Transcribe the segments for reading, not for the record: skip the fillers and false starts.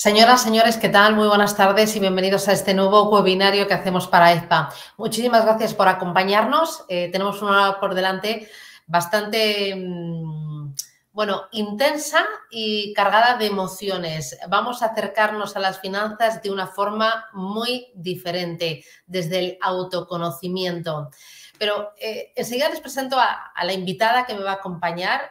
Señoras, señores, ¿qué tal? Muy buenas tardes y bienvenidos a este nuevo webinario que hacemos para EFPA. Muchísimas gracias por acompañarnos. Tenemos una hora por delante bastante, intensa y cargada de emociones. Vamos a acercarnos a las finanzas de una forma muy diferente, desde el autoconocimiento. Pero enseguida les presento a la invitada que me va a acompañar.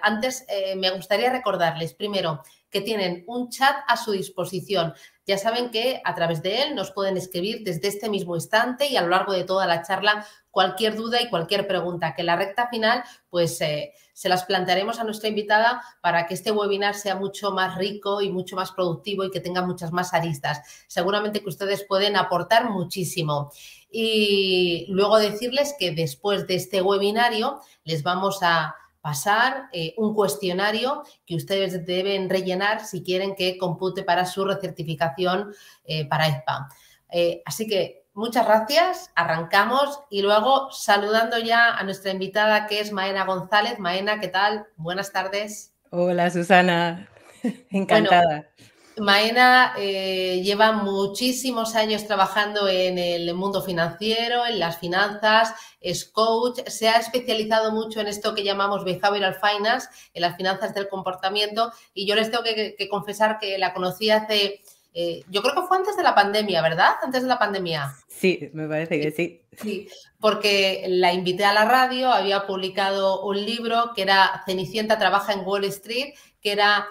Antes me gustaría recordarles, primero, que tienen un chat a su disposición. Ya saben que a través de él nos pueden escribir desde este mismo instante y a lo largo de toda la charla cualquier duda y cualquier pregunta, que en la recta final pues se las plantearemos a nuestra invitada para que este webinar sea mucho más rico y mucho más productivo y que tenga muchas más aristas. Seguramente que ustedes pueden aportar muchísimo. Y luego decirles que después de este webinario les vamos a pasar un cuestionario que ustedes deben rellenar si quieren que compute para su recertificación para EFPA. Así que muchas gracias, arrancamos y luego saludando ya a nuestra invitada que es Maena González. Maena, ¿qué tal? Buenas tardes. Hola Susana, Bueno, encantada. Maena lleva muchísimos años trabajando en el mundo financiero, en las finanzas, es coach, se ha especializado mucho en esto que llamamos behavioral finance, en las finanzas del comportamiento, y yo les tengo que confesar que la conocí hace, yo creo que fue antes de la pandemia, ¿verdad? Antes de la pandemia. Sí, me parece que sí. Sí, porque la invité a la radio, había publicado un libro que era Cenicienta trabaja en Wall Street, que era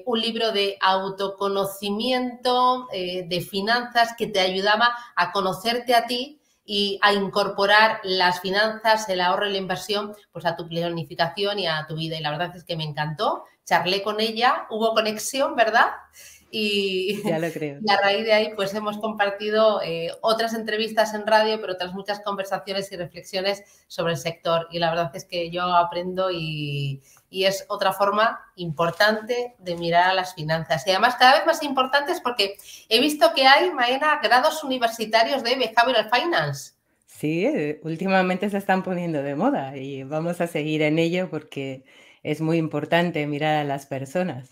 un libro de autoconocimiento, de finanzas, que te ayudaba a conocerte a ti y a incorporar las finanzas, el ahorro y la inversión, pues a tu planificación y a tu vida. Y la verdad es que me encantó, charlé con ella, hubo conexión, ¿verdad? Y, Ya lo creo. y a raíz de ahí pues hemos compartido otras entrevistas en radio, pero otras muchas conversaciones y reflexiones sobre el sector. Y la verdad es que yo aprendo y es otra forma importante de mirar a las finanzas. Y además cada vez más importantes porque he visto que hay, Maena, grados universitarios de Behavioral Finance. Sí, últimamente se están poniendo de moda y vamos a seguir en ello porque es muy importante mirar a las personas.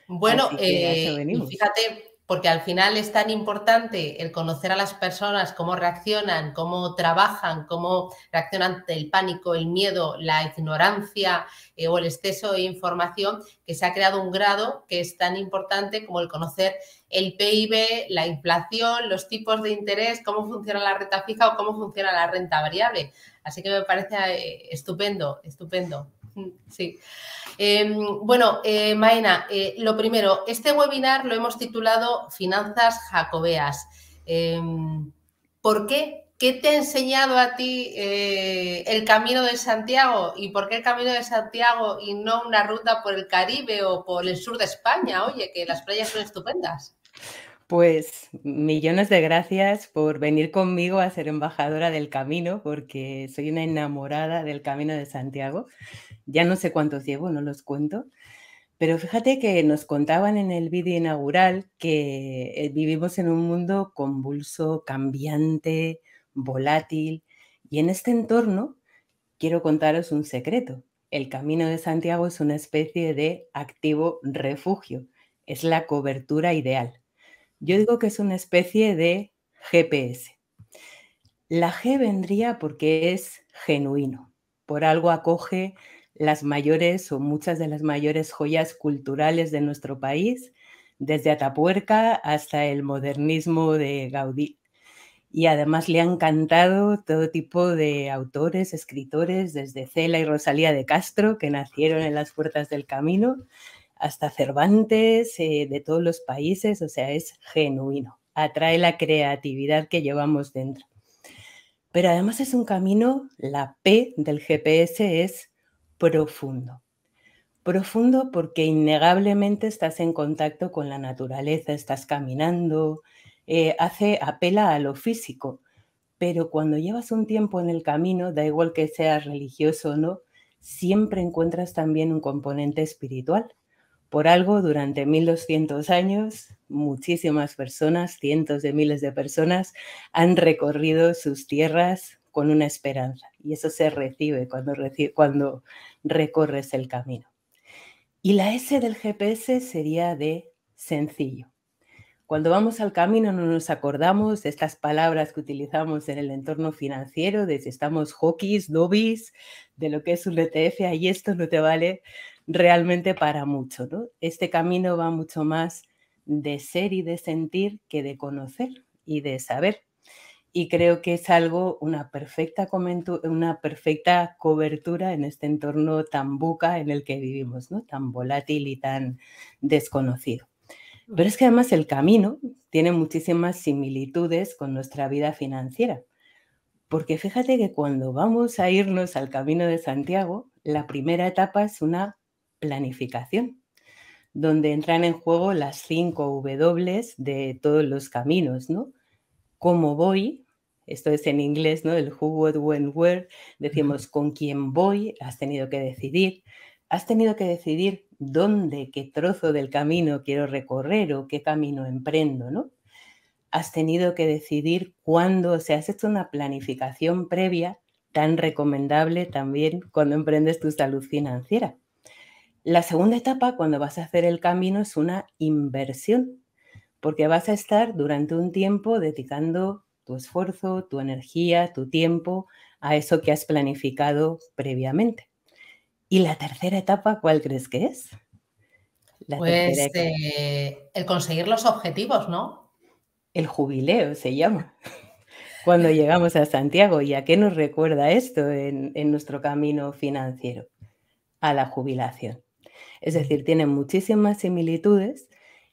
Bueno, Así que a eso y venimos. fíjate, porque al final es tan importante el conocer a las personas, cómo reaccionan, cómo trabajan, cómo reaccionan ante el pánico, el miedo, la ignorancia o el exceso de información, que se ha creado un grado que es tan importante como el conocer el PIB, la inflación, los tipos de interés, cómo funciona la renta fija o cómo funciona la renta variable. Así que me parece estupendo, estupendo. Sí. Maena, lo primero, este webinar lo hemos titulado Finanzas Jacobeas. ¿Por qué? ¿Qué te ha enseñado a ti el Camino de Santiago? ¿Y por qué el Camino de Santiago y no una ruta por el Caribe o por el sur de España? Oye, que las playas son estupendas. Pues millones de gracias por venir conmigo a ser embajadora del camino, porque soy una enamorada del Camino de Santiago. Ya no sé cuántos llevo, no los cuento. Pero fíjate que nos contaban en el vídeo inaugural que vivimos en un mundo convulso, cambiante, volátil, y en este entorno quiero contaros un secreto. El Camino de Santiago es una especie de activo refugio, es la cobertura ideal. Yo digo que es una especie de GPS. La G vendría porque es genuino, por algo acoge las mayores o muchas de las mayores joyas culturales de nuestro país, desde Atapuerca hasta el modernismo de Gaudí. Y además le han cantado todo tipo de autores, escritores, desde Cela y Rosalía de Castro, que nacieron en las puertas del camino, hasta Cervantes, de todos los países, o sea, es genuino, atrae la creatividad que llevamos dentro. Pero además es un camino, la P del GPS es profundo. Profundo porque innegablemente estás en contacto con la naturaleza, estás caminando, apela a lo físico, pero cuando llevas un tiempo en el camino, da igual que seas religioso o no, siempre encuentras también un componente espiritual. Por algo, durante 1200 años, muchísimas personas, cientos de miles de personas, han recorrido sus tierras con una esperanza. Y eso se recibe cuando recorres el camino. Y la S del GPS sería de sencillo. Cuando vamos al camino no nos acordamos de estas palabras que utilizamos en el entorno financiero, de si estamos hockeys, dobbies, de lo que es un ETF, y esto no te vale realmente para mucho, ¿no? Este camino va mucho más de ser y de sentir que de conocer y de saber. Y creo que es algo, una perfecta cobertura en este entorno tan buca en el que vivimos, ¿no? Tan volátil y tan desconocido. Pero es que además el camino tiene muchísimas similitudes con nuestra vida financiera. Porque fíjate que cuando vamos a irnos al Camino de Santiago, la primera etapa es una planificación, donde entran en juego las 5 W de todos los caminos, ¿no? ¿Cómo voy? Esto es en inglés, ¿no? El who, what, when, where. Decimos con quién voy, has tenido que decidir. Has tenido que decidir dónde, qué trozo del camino quiero recorrer o qué camino emprendo, ¿no? Has tenido que decidir cuándo, o sea, has hecho una planificación previa tan recomendable también cuando emprendes tu salud financiera. La segunda etapa, cuando vas a hacer el camino, es una inversión, porque vas a estar durante un tiempo dedicando tu esfuerzo, tu energía, tu tiempo a eso que has planificado previamente. ¿Y la tercera etapa cuál crees que es? Pues el conseguir los objetivos, ¿no? El jubileo se llama. Cuando llegamos a Santiago, ¿y a qué nos recuerda esto en nuestro camino financiero? A la jubilación. Es decir, tiene muchísimas similitudes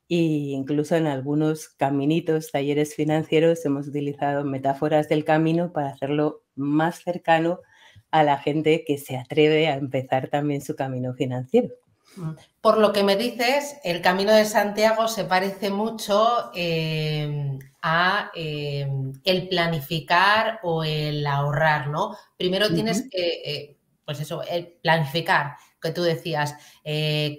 e incluso en algunos caminitos, talleres financieros, hemos utilizado metáforas del camino para hacerlo más cercano a la gente que se atreve a empezar también su camino financiero. Por lo que me dices, el Camino de Santiago se parece mucho a el planificar o el ahorrar, ¿no? Primero tienes que, pues eso, el planificar, que tú decías,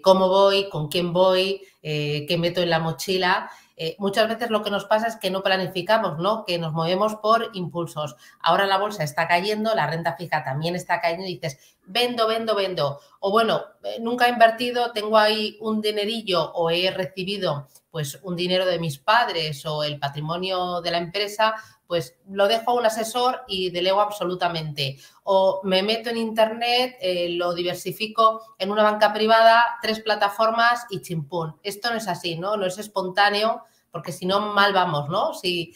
cómo voy, con quién voy, qué meto en la mochila. Muchas veces lo que nos pasa es que no planificamos, ¿no? Que nos movemos por impulsos. Ahora la bolsa está cayendo, la renta fija también está cayendo y dices, vendo, vendo, vendo. O bueno, nunca he invertido, tengo ahí un dinerillo o he recibido pues un dinero de mis padres o el patrimonio de la empresa, pues lo dejo a un asesor y delego absolutamente. O me meto en internet, lo diversifico en una banca privada, 3 plataformas y chimpún. Esto no es así, ¿no? No es espontáneo, porque si no, mal vamos, ¿no? Si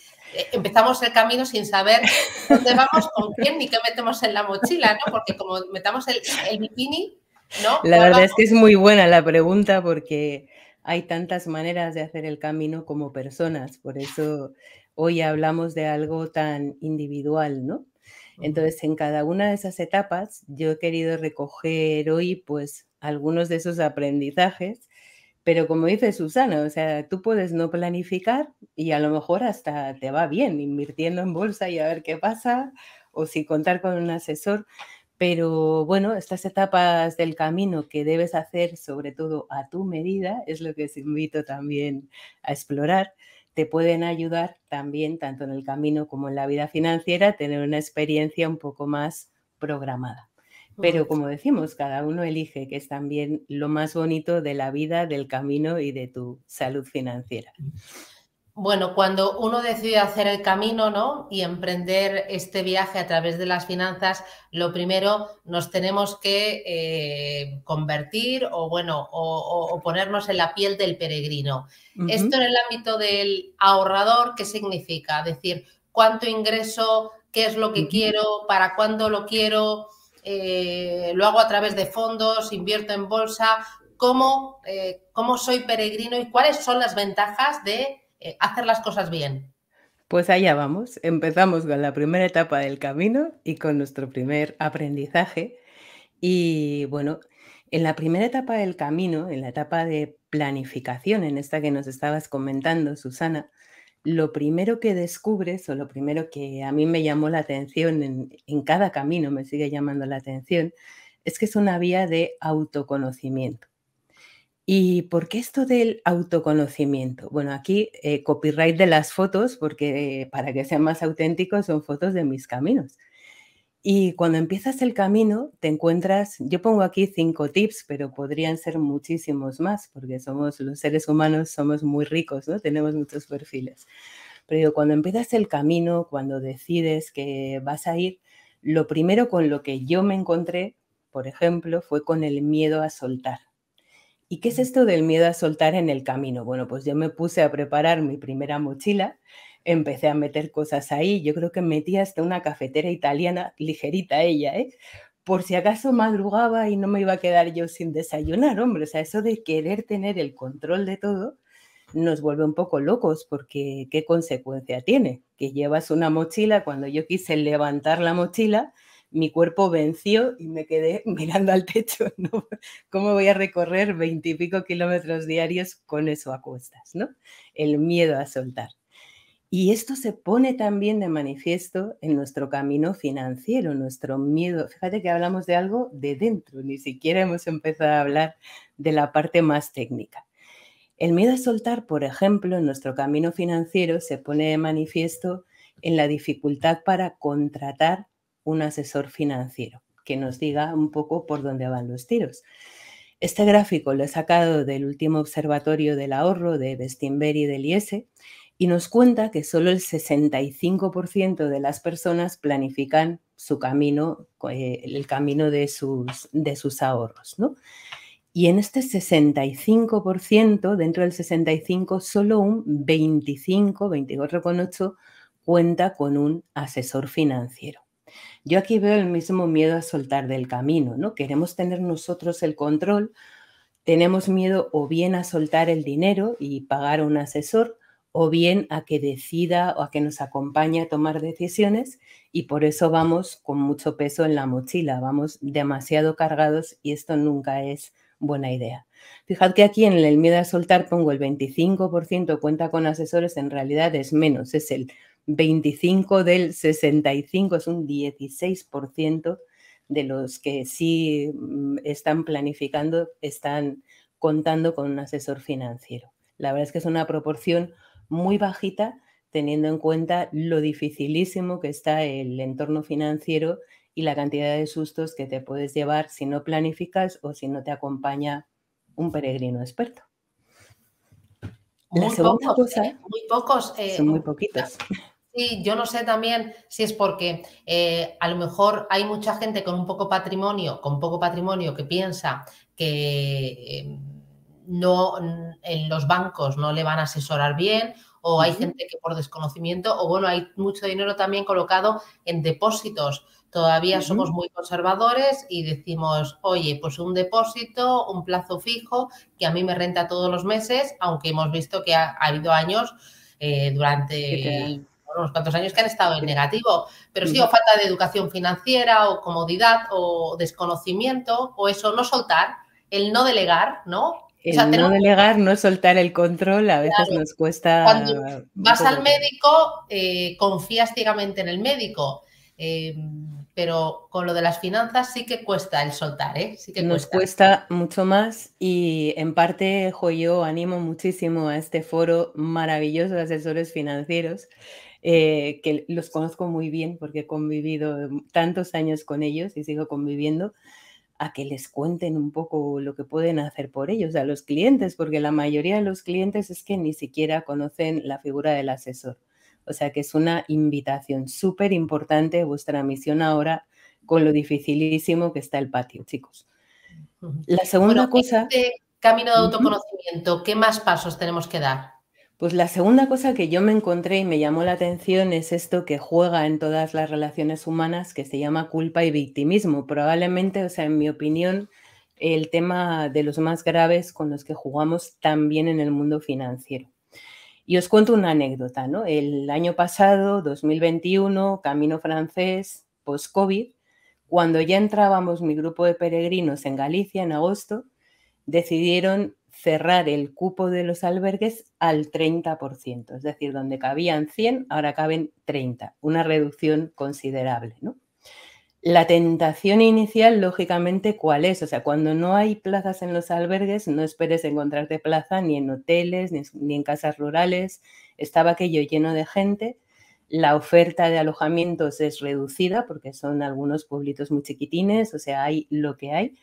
empezamos el camino sin saber dónde vamos, con quién, ni qué metemos en la mochila, ¿no? Porque como metamos el bikini, ¿no? La Mal verdad vamos. es que es muy buena la pregunta porque hay tantas maneras de hacer el camino como personas, por eso hoy hablamos de algo tan individual, ¿no? Entonces, en cada una de esas etapas, yo he querido recoger hoy, pues, algunos de esos aprendizajes, pero como dice Susana, o sea, tú puedes no planificar y a lo mejor hasta te va bien invirtiendo en bolsa y a ver qué pasa, o sin contar con un asesor. Pero bueno, estas etapas del camino que debes hacer, sobre todo a tu medida, es lo que os invito también a explorar. Te pueden ayudar también, tanto en el camino como en la vida financiera, a tener una experiencia un poco más programada. Pero como decimos, cada uno elige, que es también lo más bonito de la vida, del camino y de tu salud financiera. Bueno, cuando uno decide hacer el camino, ¿no? Y emprender este viaje a través de las finanzas, lo primero nos tenemos que convertir o, bueno, o ponernos en la piel del peregrino. Esto en el ámbito del ahorrador, ¿qué significa? Decir, ¿cuánto ingreso? ¿Qué es lo que quiero? ¿Para cuándo lo quiero? ¿Lo hago a través de fondos? ¿Invierto en bolsa? ¿Cómo soy peregrino y cuáles son las ventajas de hacer las cosas bien? Pues allá vamos. Empezamos con la primera etapa del camino y con nuestro primer aprendizaje. Y bueno, en la primera etapa del camino, en la etapa de planificación, en esta que nos estabas comentando, Susana, lo primero que descubres o lo primero que a mí me llamó la atención en cada camino, me sigue llamando la atención, es que es una vía de autoconocimiento. ¿Y por qué esto del autoconocimiento? Bueno, aquí copyright de las fotos, porque para que sean más auténticos son fotos de mis caminos. Y cuando empiezas el camino te encuentras, yo pongo aquí 5 tips, pero podrían ser muchísimos más, porque somos los seres humanos, somos muy ricos, ¿no? Tenemos muchos perfiles. Pero digo, cuando empiezas el camino, cuando decides que vas a ir, lo primero con lo que yo me encontré, por ejemplo, fue con el miedo a soltar. ¿Y qué es esto del miedo a soltar en el camino? Bueno, pues yo me puse a preparar mi primera mochila, empecé a meter cosas ahí, yo creo que metí hasta una cafetera italiana, ligerita ella, ¿eh? Por si acaso madrugaba y no me iba a quedar yo sin desayunar, hombre, o sea, eso de querer tener el control de todo nos vuelve un poco locos porque ¿qué consecuencia tiene? Que llevas una mochila, cuando yo quise levantar la mochila, mi cuerpo venció y me quedé mirando al techo, ¿no? ¿Cómo voy a recorrer 20 y pico kilómetros diarios con eso a cuestas, ¿no? El miedo a soltar. Y esto se pone también de manifiesto en nuestro camino financiero, nuestro miedo. Fíjate que hablamos de algo de dentro, ni siquiera hemos empezado a hablar de la parte más técnica. El miedo a soltar, por ejemplo, en nuestro camino financiero se pone de manifiesto en la dificultad para contratar un asesor financiero que nos diga un poco por dónde van los tiros. Este gráfico lo he sacado del último observatorio del ahorro de Bestinver y del IESE y nos cuenta que solo el 65% de las personas planifican su camino, el camino de sus ahorros, ¿no? Y en este 65%, dentro del 65%, solo un 25, 24,8 cuenta con un asesor financiero. Yo aquí veo el mismo miedo a soltar del camino, ¿no? Queremos tener nosotros el control, tenemos miedo o bien a soltar el dinero y pagar a un asesor, o bien a que decida o a que nos acompañe a tomar decisiones, y por eso vamos con mucho peso en la mochila, vamos demasiado cargados y esto nunca es buena idea. Fijad que aquí en el miedo a soltar pongo el 25% cuenta con asesores, en realidad es menos, es el 25 del 65, es un 16% de los que sí están planificando, están contando con un asesor financiero. La verdad es que es una proporción muy bajita, teniendo en cuenta lo dificilísimo que está el entorno financiero y la cantidad de sustos que te puedes llevar si no planificas o si no te acompaña un peregrino experto. La segunda cosa, muy pocos. son muy poquitos. Sí, yo no sé también si es porque a lo mejor hay mucha gente con poco patrimonio que piensa que no, en los bancos no le van a asesorar bien, o hay gente que por desconocimiento, o bueno, hay mucho dinero también colocado en depósitos. Todavía somos muy conservadores y decimos, oye, pues un depósito, un plazo fijo, que a mí me renta todos los meses, aunque hemos visto que ha habido años durante unos cuantos años que han estado en negativo. Pero sí, o falta de educación financiera, o comodidad, o desconocimiento, o eso, no soltar, el no delegar, ¿no? El no delegar, no soltar el control, a veces nos cuesta. Cuando vas al médico, confías ciegamente en el médico, pero con lo de las finanzas sí que cuesta el soltar, ¿eh? Sí que nos cuesta mucho más, y en parte, yo animo muchísimo a este foro maravilloso de asesores financieros, que los conozco muy bien porque he convivido tantos años con ellos y sigo conviviendo, a que les cuenten un poco lo que pueden hacer por ellos, a los clientes, porque la mayoría de los clientes es que ni siquiera conocen la figura del asesor. O sea que es una invitación súper importante vuestra misión ahora, con lo dificilísimo que está el patio, chicos. La segunda cosa... En este camino de autoconocimiento, ¿qué más pasos tenemos que dar? Pues la segunda cosa que yo me encontré y me llamó la atención es esto que juega en todas las relaciones humanas, que se llama culpa y victimismo. Probablemente, o sea, en mi opinión, el tema de los más graves con los que jugamos también en el mundo financiero. Y os cuento una anécdota, ¿no? El año pasado, 2021, camino francés, post-COVID, cuando ya entrábamos mi grupo de peregrinos en Galicia en agosto, decidieron cerrar el cupo de los albergues al 30%, es decir, donde cabían 100, ahora caben 30, una reducción considerable, ¿no? La tentación inicial, lógicamente, ¿cuál es? O sea, cuando no hay plazas en los albergues, no esperes encontrarte plaza ni en hoteles, ni en casas rurales, estaba aquello lleno de gente. la oferta de alojamientos es reducida porque son algunos pueblitos muy chiquitines, o sea, hay lo que hay,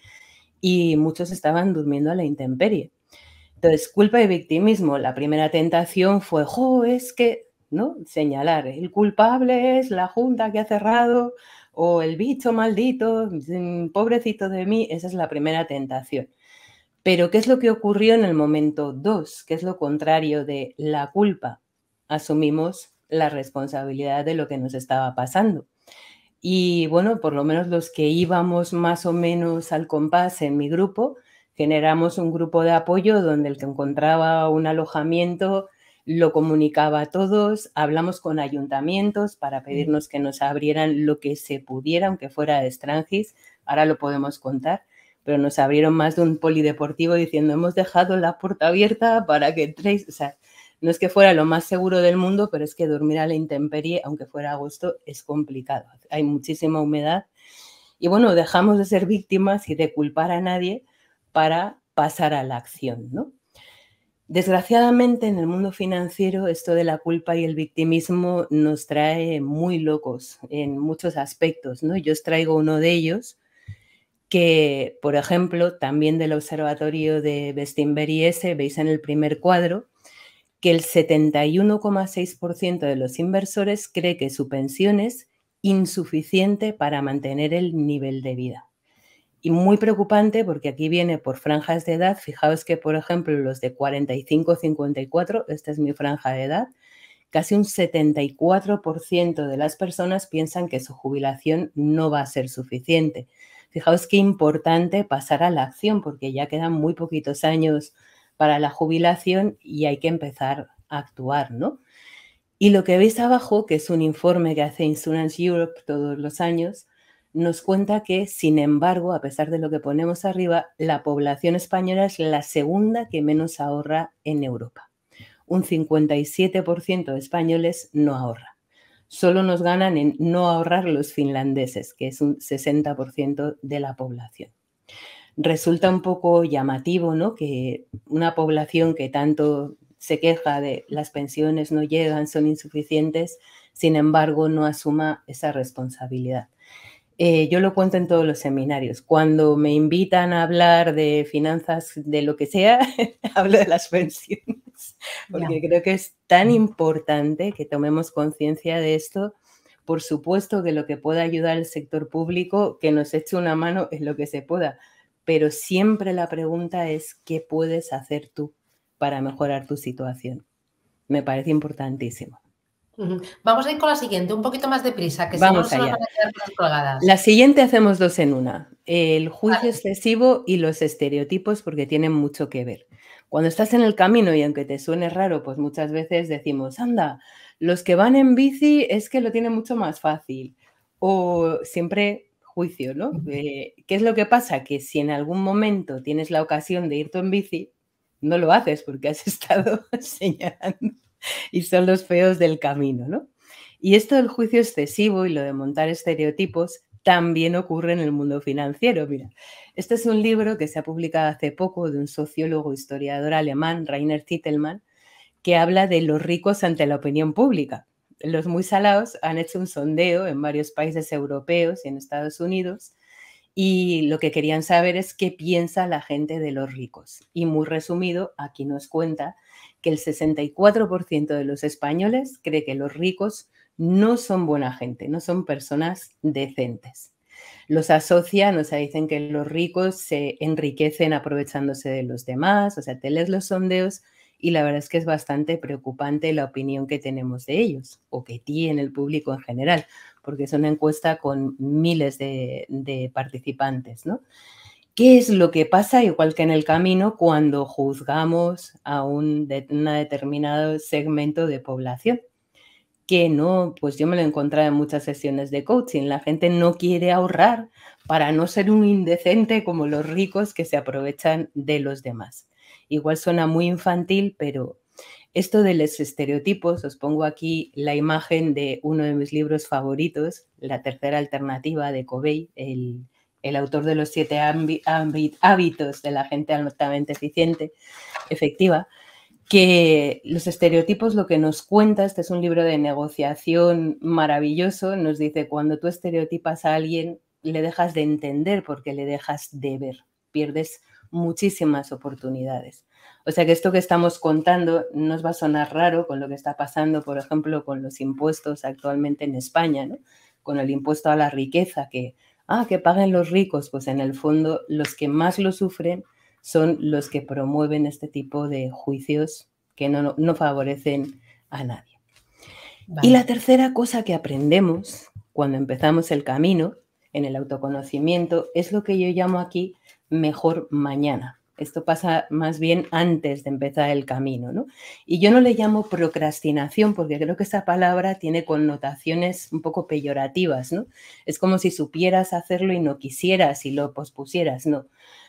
y muchos estaban durmiendo a la intemperie. Entonces, culpa y victimismo. La primera tentación fue, es que, ¿no? Señalar, el culpable es la junta que ha cerrado o el bicho maldito, pobrecito de mí. Esa es la primera tentación. Pero, ¿qué es lo que ocurrió en el momento 2? ¿Qué es lo contrario de la culpa? Asumimos la responsabilidad de lo que nos estaba pasando. Y bueno, por lo menos los que íbamos más o menos al compás en mi grupo, generamos un grupo de apoyo donde el que encontraba un alojamiento lo comunicaba a todos, hablamos con ayuntamientos para pedirnos que nos abrieran lo que se pudiera, aunque fuera de Strangis, ahora lo podemos contar, pero nos abrieron más de un polideportivo diciendo hemos dejado la puerta abierta para que entréis, o sea, no es que fuera lo más seguro del mundo, pero es que dormir a la intemperie, aunque fuera agosto, es complicado. Hay muchísima humedad. Y bueno, dejamos de ser víctimas y de culpar a nadie para pasar a la acción, ¿no? Desgraciadamente, en el mundo financiero, esto de la culpa y el victimismo nos trae muy locos en muchos aspectos, ¿no? Yo os traigo uno de ellos, que, por ejemplo, también del observatorio de Bestinberg S, veis en el primer cuadro, que el 71,6% de los inversores cree que su pensión es insuficiente para mantener el nivel de vida. Y muy preocupante porque aquí viene por franjas de edad. Fijaos que, por ejemplo, los de 45-54, esta es mi franja de edad, casi un 74% de las personas piensan que su jubilación no va a ser suficiente. Fijaos qué importante pasar a la acción porque ya quedan muy poquitos años para la jubilación y hay que empezar a actuar, ¿no? Y lo que veis abajo, que es un informe que hace Insurance Europe todos los años, nos cuenta que, sin embargo, a pesar de lo que ponemos arriba, la población española es la segunda que menos ahorra en Europa. Un 57% de españoles no ahorra. Solo nos ganan en no ahorrar los finlandeses, que es un 60% de la población. Resulta un poco llamativo, ¿no? Que una población que tanto se queja de las pensiones no llegan, son insuficientes, sin embargo, no asuma esa responsabilidad. Yo lo cuento en todos los seminarios. Cuando me invitan a hablar de finanzas, de lo que sea, hablo de las pensiones, porque creo que es tan importante que tomemos conciencia de esto. Por supuesto que lo que pueda ayudar al sector público, que nos eche una mano en lo que se pueda, pero siempre la pregunta es ¿qué puedes hacer tú para mejorar tu situación? Me parece importantísimo. Vamos a ir con la siguiente, un poquito más deprisa, que si no Vamos se nos allá. van a quedar cosas colgadas. La siguiente hacemos dos en una, el juicio excesivo y los estereotipos, porque tienen mucho que ver. Cuando estás en el camino y aunque te suene raro, pues muchas veces decimos, anda, los que van en bici es que lo tienen mucho más fácil. O siempre juicio, ¿no? ¿Qué es lo que pasa? Que si en algún momento tienes la ocasión de ir tú en bici, no lo haces porque has estado señalando y son los feos del camino, ¿no? Y esto del juicio excesivo y lo de montar estereotipos también ocurre en el mundo financiero. Mira, este es un libro que se ha publicado hace poco de un sociólogo historiador alemán, Rainer Zitelmann, que habla de los ricos ante la opinión pública. Los muy salados han hecho un sondeo en varios países europeos y en Estados Unidos y lo que querían saber es qué piensa la gente de los ricos. Y muy resumido, aquí nos cuenta que el 64% de los españoles cree que los ricos no son buena gente, no son personas decentes. Los asocian, o sea, dicen que los ricos se enriquecen aprovechándose de los demás, o sea, te lees los sondeos y la verdad es que es bastante preocupante la opinión que tenemos de ellos o que tiene el público en general, porque es una encuesta con miles de participantes, ¿no? ¿Qué es lo que pasa, igual que en el camino, cuando juzgamos a un determinado segmento de población? Que no, pues yo me lo he encontrado en muchas sesiones de coaching. La gente no quiere ahorrar para no ser un indecente como los ricos que se aprovechan de los demás. Igual suena muy infantil, pero esto de los estereotipos, os pongo aquí la imagen de uno de mis libros favoritos, La tercera alternativa de Covey, el autor de los 7 hábitos de la gente altamente efectiva, que los estereotipos lo que nos cuenta, este es un libro de negociación maravilloso, nos dice cuando tú estereotipas a alguien le dejas de entender porque le dejas de ver, pierdes muchísimas oportunidades. O sea que esto que estamos contando no os va a sonar raro con lo que está pasando, por ejemplo, con los impuestos actualmente en España, ¿no? Con el impuesto a la riqueza, que paguen los ricos, pues en el fondo los que más lo sufren son los que promueven este tipo de juicios que no favorecen a nadie. Vale. Y la tercera cosa que aprendemos cuando empezamos el camino en el autoconocimiento es lo que yo llamo aquí mejor mañana. Esto pasa más bien antes de empezar el camino, ¿no? Y yo no le llamo procrastinación porque creo que esa palabra tiene connotaciones un poco peyorativas, ¿no? Es como si supieras hacerlo y no quisieras y lo pospusieras, no.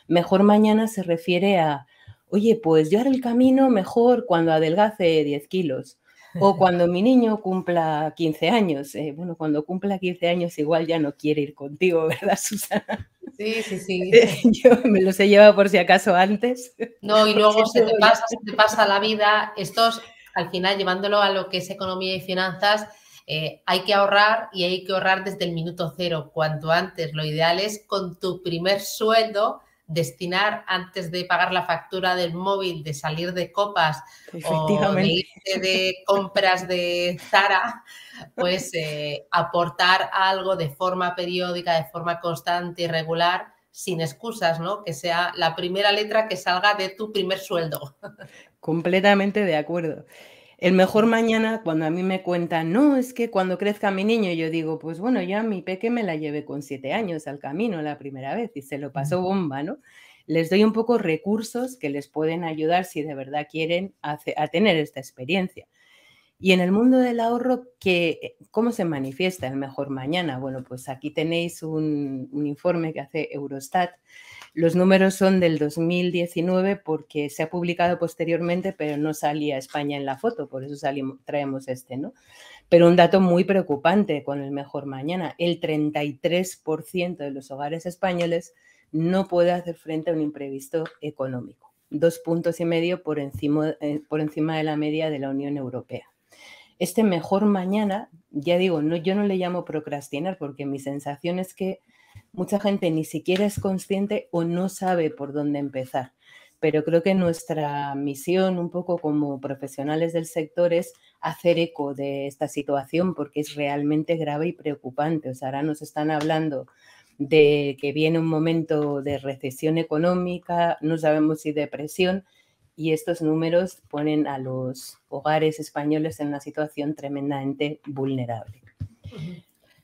Mejor mañana se refiere a, oye, pues yo haré el camino mejor cuando adelgace 10 kilos o cuando mi niño cumpla 15 años. Bueno, cuando cumpla 15 años igual ya no quiere ir contigo, ¿verdad, Susana? Sí, sí, sí. Yo me los he llevado por si acaso antes. No, y luego se te pasa la vida. Estos, al final, llevándolo a lo que es economía y finanzas, hay que ahorrar y hay que ahorrar desde el minuto cero, cuanto antes. Lo ideal es con tu primer sueldo destinar antes de pagar la factura del móvil, de salir de copas o de irte de compras de Zara, pues aportar algo de forma periódica, de forma constante y regular, sin excusas, ¿no? Que sea la primera letra que salga de tu primer sueldo. Completamente de acuerdo. El mejor mañana, cuando a mí me cuentan, no, es que cuando crezca mi niño, yo digo, pues bueno, ya mi peque me la llevé con 7 años al camino la primera vez y se lo pasó bomba, ¿no? Les doy un poco recursos que les pueden ayudar si de verdad quieren a tener esta experiencia. Y en el mundo del ahorro, ¿cómo se manifiesta el mejor mañana? Bueno, pues aquí tenéis un informe que hace Eurostat. Los números son del 2019 porque se ha publicado posteriormente, pero no salía España en la foto, por eso traemos este, ¿no? Pero un dato muy preocupante con el mejor mañana, el 33% de los hogares españoles no puede hacer frente a un imprevisto económico, 2,5 puntos por encima de la media de la Unión Europea. Este mejor mañana, ya digo, yo no le llamo procrastinar porque mi sensación es que mucha gente ni siquiera es consciente o no sabe por dónde empezar. Pero creo que nuestra misión un poco como profesionales del sector es hacer eco de esta situación porque es realmente grave y preocupante. O sea, ahora nos están hablando de que viene un momento de recesión económica, no sabemos si depresión, y estos números ponen a los hogares españoles en una situación tremendamente vulnerable.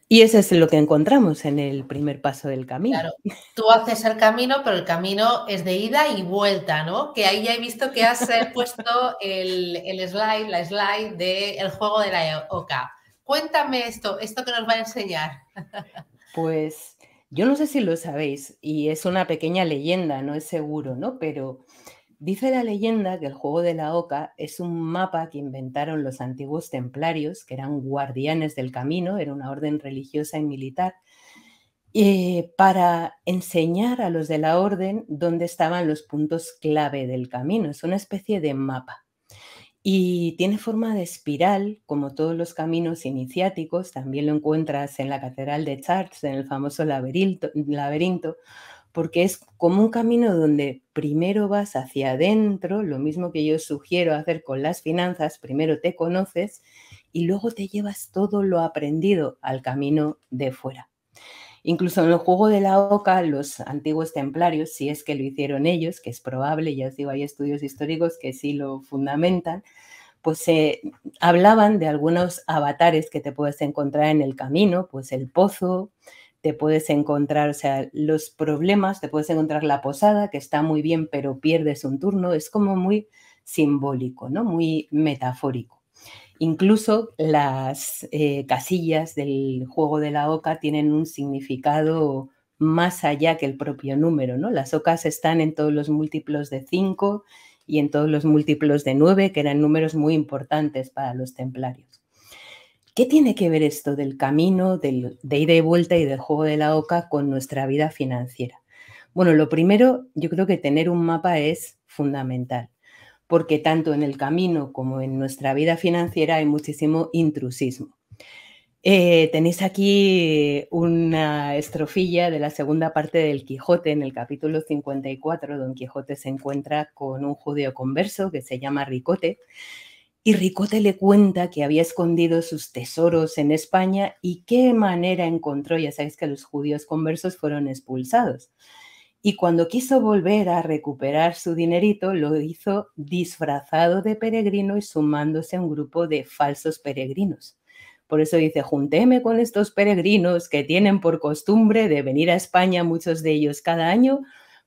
Y eso es lo que encontramos en el primer paso del camino. Claro, tú haces el camino, pero el camino es de ida y vuelta, ¿no? Que ahí ya he visto que has puesto la slide del juego de la OCA. Cuéntame esto que nos va a enseñar. Pues yo no sé si lo sabéis, y es una pequeña leyenda, no es seguro, ¿no? Pero dice la leyenda que el juego de la Oca es un mapa que inventaron los antiguos templarios, que eran guardianes del camino, era una orden religiosa y militar, para enseñar a los de la orden dónde estaban los puntos clave del camino. Es una especie de mapa. Y tiene forma de espiral, como todos los caminos iniciáticos. También lo encuentras en la Catedral de Chartres, en el famoso laberinto, porque es como un camino donde primero vas hacia adentro, lo mismo que yo sugiero hacer con las finanzas, primero te conoces y luego te llevas todo lo aprendido al camino de fuera. Incluso en el juego de la Oca, los antiguos templarios, si es que lo hicieron ellos, que es probable, ya os digo, hay estudios históricos que sí lo fundamentan, pues hablaban de algunos avatares que te puedes encontrar en el camino, pues el pozo, te puedes encontrar, o sea, los problemas, te puedes encontrar la posada, que está muy bien, pero pierdes un turno, es como muy simbólico, ¿no? Muy metafórico. Incluso las casillas del juego de la Oca tienen un significado más allá que el propio número, ¿no? Las ocas están en todos los múltiplos de 5 y en todos los múltiplos de 9, que eran números muy importantes para los templarios. ¿Qué tiene que ver esto del camino, de ida y vuelta y del juego de la Oca con nuestra vida financiera? Bueno, lo primero, yo creo que tener un mapa es fundamental, porque tanto en el camino como en nuestra vida financiera hay muchísimo intrusismo. Tenéis aquí una estrofilla de la segunda parte del Quijote, en el capítulo 54. Don Quijote se encuentra con un judío converso que se llama Ricote, y Ricote le cuenta que había escondido sus tesoros en España y qué manera encontró. Ya sabéis que los judíos conversos fueron expulsados. Y cuando quiso volver a recuperar su dinerito, lo hizo disfrazado de peregrino y sumándose a un grupo de falsos peregrinos. Por eso dice, juntéme con estos peregrinos que tienen por costumbre de venir a España, muchos de ellos cada año,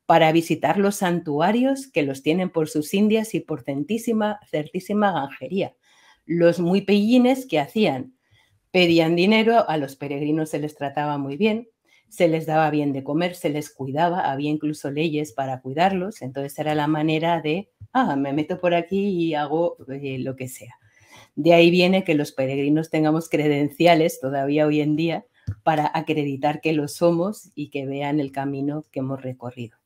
para visitar los santuarios que los tienen por sus indias y por certísima granjería. Los muy pellines que hacían, pedían dinero, a los peregrinos se les trataba muy bien, se les daba bien de comer, se les cuidaba, había incluso leyes para cuidarlos, entonces era la manera de, me meto por aquí y hago lo que sea. De ahí viene que los peregrinos tengamos credenciales todavía hoy en día para acreditar que lo somos y que vean el camino que hemos recorrido.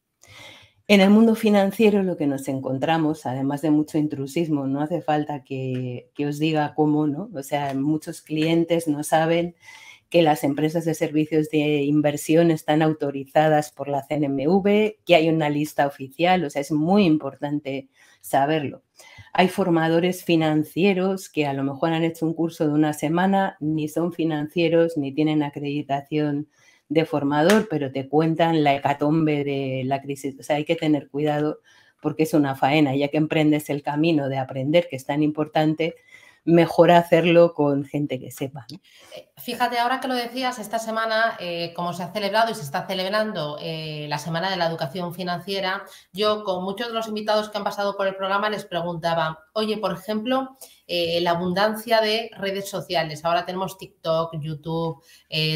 En el mundo financiero lo que nos encontramos, además de mucho intrusismo, no hace falta que os diga cómo, ¿no? O sea, muchos clientes no saben que las empresas de servicios de inversión están autorizadas por la CNMV, que hay una lista oficial, o sea, es muy importante saberlo. Hay formadores financieros que a lo mejor han hecho un curso de una semana, ni son financieros, ni tienen acreditación de formador, pero te cuentan la hecatombe de la crisis. O sea, hay que tener cuidado porque es una faena. Ya que emprendes el camino de aprender, que es tan importante, mejor hacerlo con gente que sepa, ¿no? Fíjate, ahora que lo decías, esta semana, como se ha celebrado y se está celebrando la Semana de la Educación Financiera, yo con muchos de los invitados que han pasado por el programa les preguntaba, oye, por ejemplo, la abundancia de redes sociales. Ahora tenemos TikTok, YouTube,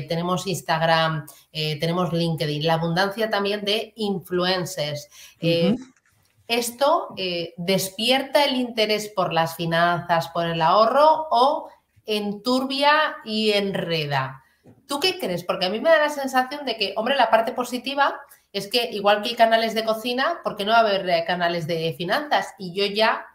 tenemos Instagram, tenemos LinkedIn, la abundancia también de influencers. ¿Esto despierta el interés por las finanzas, por el ahorro o enturbia y enreda? ¿Tú qué crees? Porque a mí me da la sensación de que, hombre, la parte positiva es que igual que hay canales de cocina, ¿por qué no va a haber canales de finanzas? Y yo ya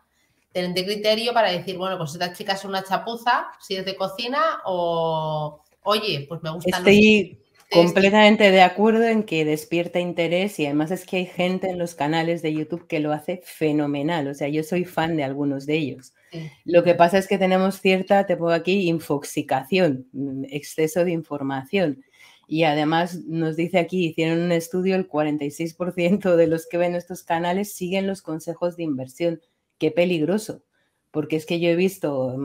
tendré criterio para decir, bueno, pues esta chica es una chapuza, si es de cocina, o oye, pues me gusta. Estoy completamente de acuerdo en que despierta interés y además es que hay gente en los canales de YouTube que lo hace fenomenal. O sea, yo soy fan de algunos de ellos. Sí. Lo que pasa es que tenemos cierta, te pongo aquí, infoxicación, exceso de información. Y además nos dice aquí, hicieron un estudio, el 46% de los que ven estos canales siguen los consejos de inversión. Qué peligroso. Porque es que yo he visto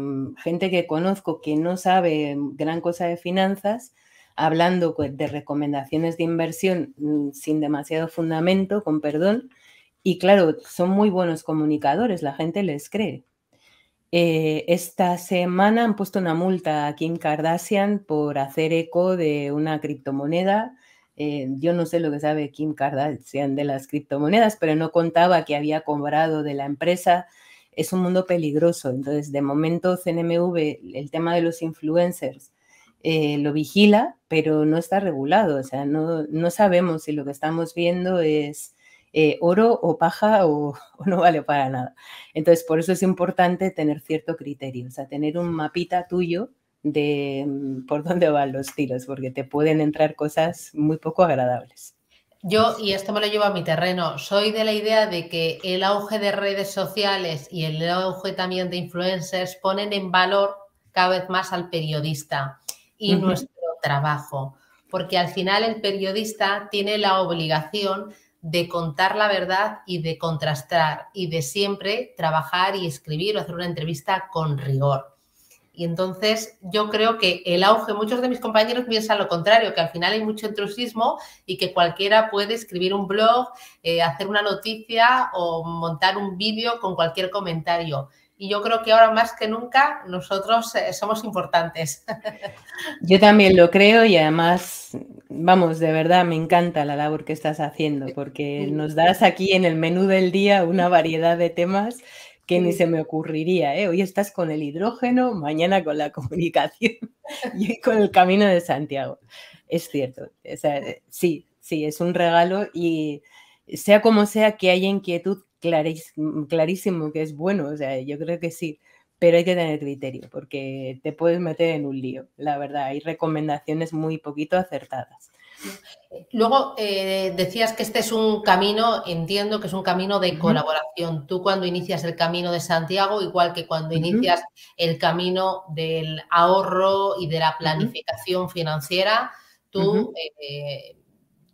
gente que conozco que no sabe gran cosa de finanzas, hablando de recomendaciones de inversión sin demasiado fundamento, con perdón, y claro, son muy buenos comunicadores, la gente les cree. Esta semana han puesto una multa a Kim Kardashian por hacer eco de una criptomoneda. Yo no sé lo que sabe Kim Kardashian de las criptomonedas, pero no contaba que había cobrado de la empresa. Es un mundo peligroso, entonces de momento CNMV, el tema de los influencers, lo vigila, pero no está regulado, o sea, no sabemos si lo que estamos viendo es oro o paja o no vale para nada. Entonces, por eso es importante tener cierto criterio, o sea, tener un mapita tuyo de por dónde van los tiros, porque te pueden entrar cosas muy poco agradables. Yo, y esto me lo llevo a mi terreno, soy de la idea de que el auge de redes sociales y el auge también de influencers ponen en valor cada vez más al periodista y nuestro trabajo, porque al final el periodista tiene la obligación de contar la verdad y de contrastar y de siempre trabajar y escribir o hacer una entrevista con rigor. Y entonces yo creo que el auge, muchos de mis compañeros piensan lo contrario, que al final hay mucho intrusismo y que cualquiera puede escribir un blog, hacer una noticia o montar un vídeo con cualquier comentario. Y yo creo que ahora más que nunca nosotros somos importantes. Yo también lo creo y además, vamos, de verdad me encanta la labor que estás haciendo porque nos das aquí en el menú del día una variedad de temas que ni se me ocurriría, ¿eh? Hoy estás con el hidrógeno, mañana con la comunicación y hoy con el Camino de Santiago. Es cierto, o sea, sí, es un regalo y sea como sea que haya inquietud, clarísimo que es bueno, o sea, yo creo que sí, pero hay que tener criterio porque te puedes meter en un lío, la verdad, hay recomendaciones muy poquito acertadas. Luego, decías que este es un camino, entiendo que es un camino de colaboración. Tú cuando inicias el camino de Santiago, igual que cuando inicias el camino del ahorro y de la planificación financiera, tú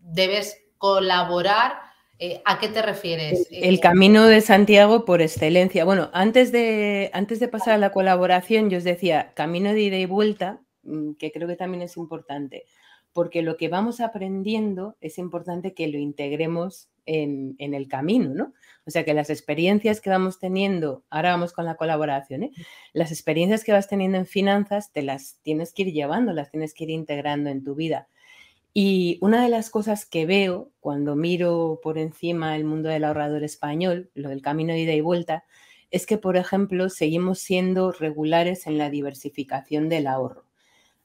debes colaborar. ¿A qué te refieres? El camino de Santiago por excelencia. Bueno, antes de pasar a la colaboración, yo os decía, camino de ida y vuelta, que creo que también es importante, porque lo que vamos aprendiendo es importante que lo integremos en el camino, ¿no? O sea, que las experiencias que vamos teniendo, ahora vamos con la colaboración, ¿eh? Las experiencias que vas teniendo en finanzas te las tienes que ir llevando, las tienes que ir integrando en tu vida. Y una de las cosas que veo cuando miro por encima el mundo del ahorrador español, lo del camino de ida y vuelta, es que, por ejemplo, seguimos siendo regulares en la diversificación del ahorro.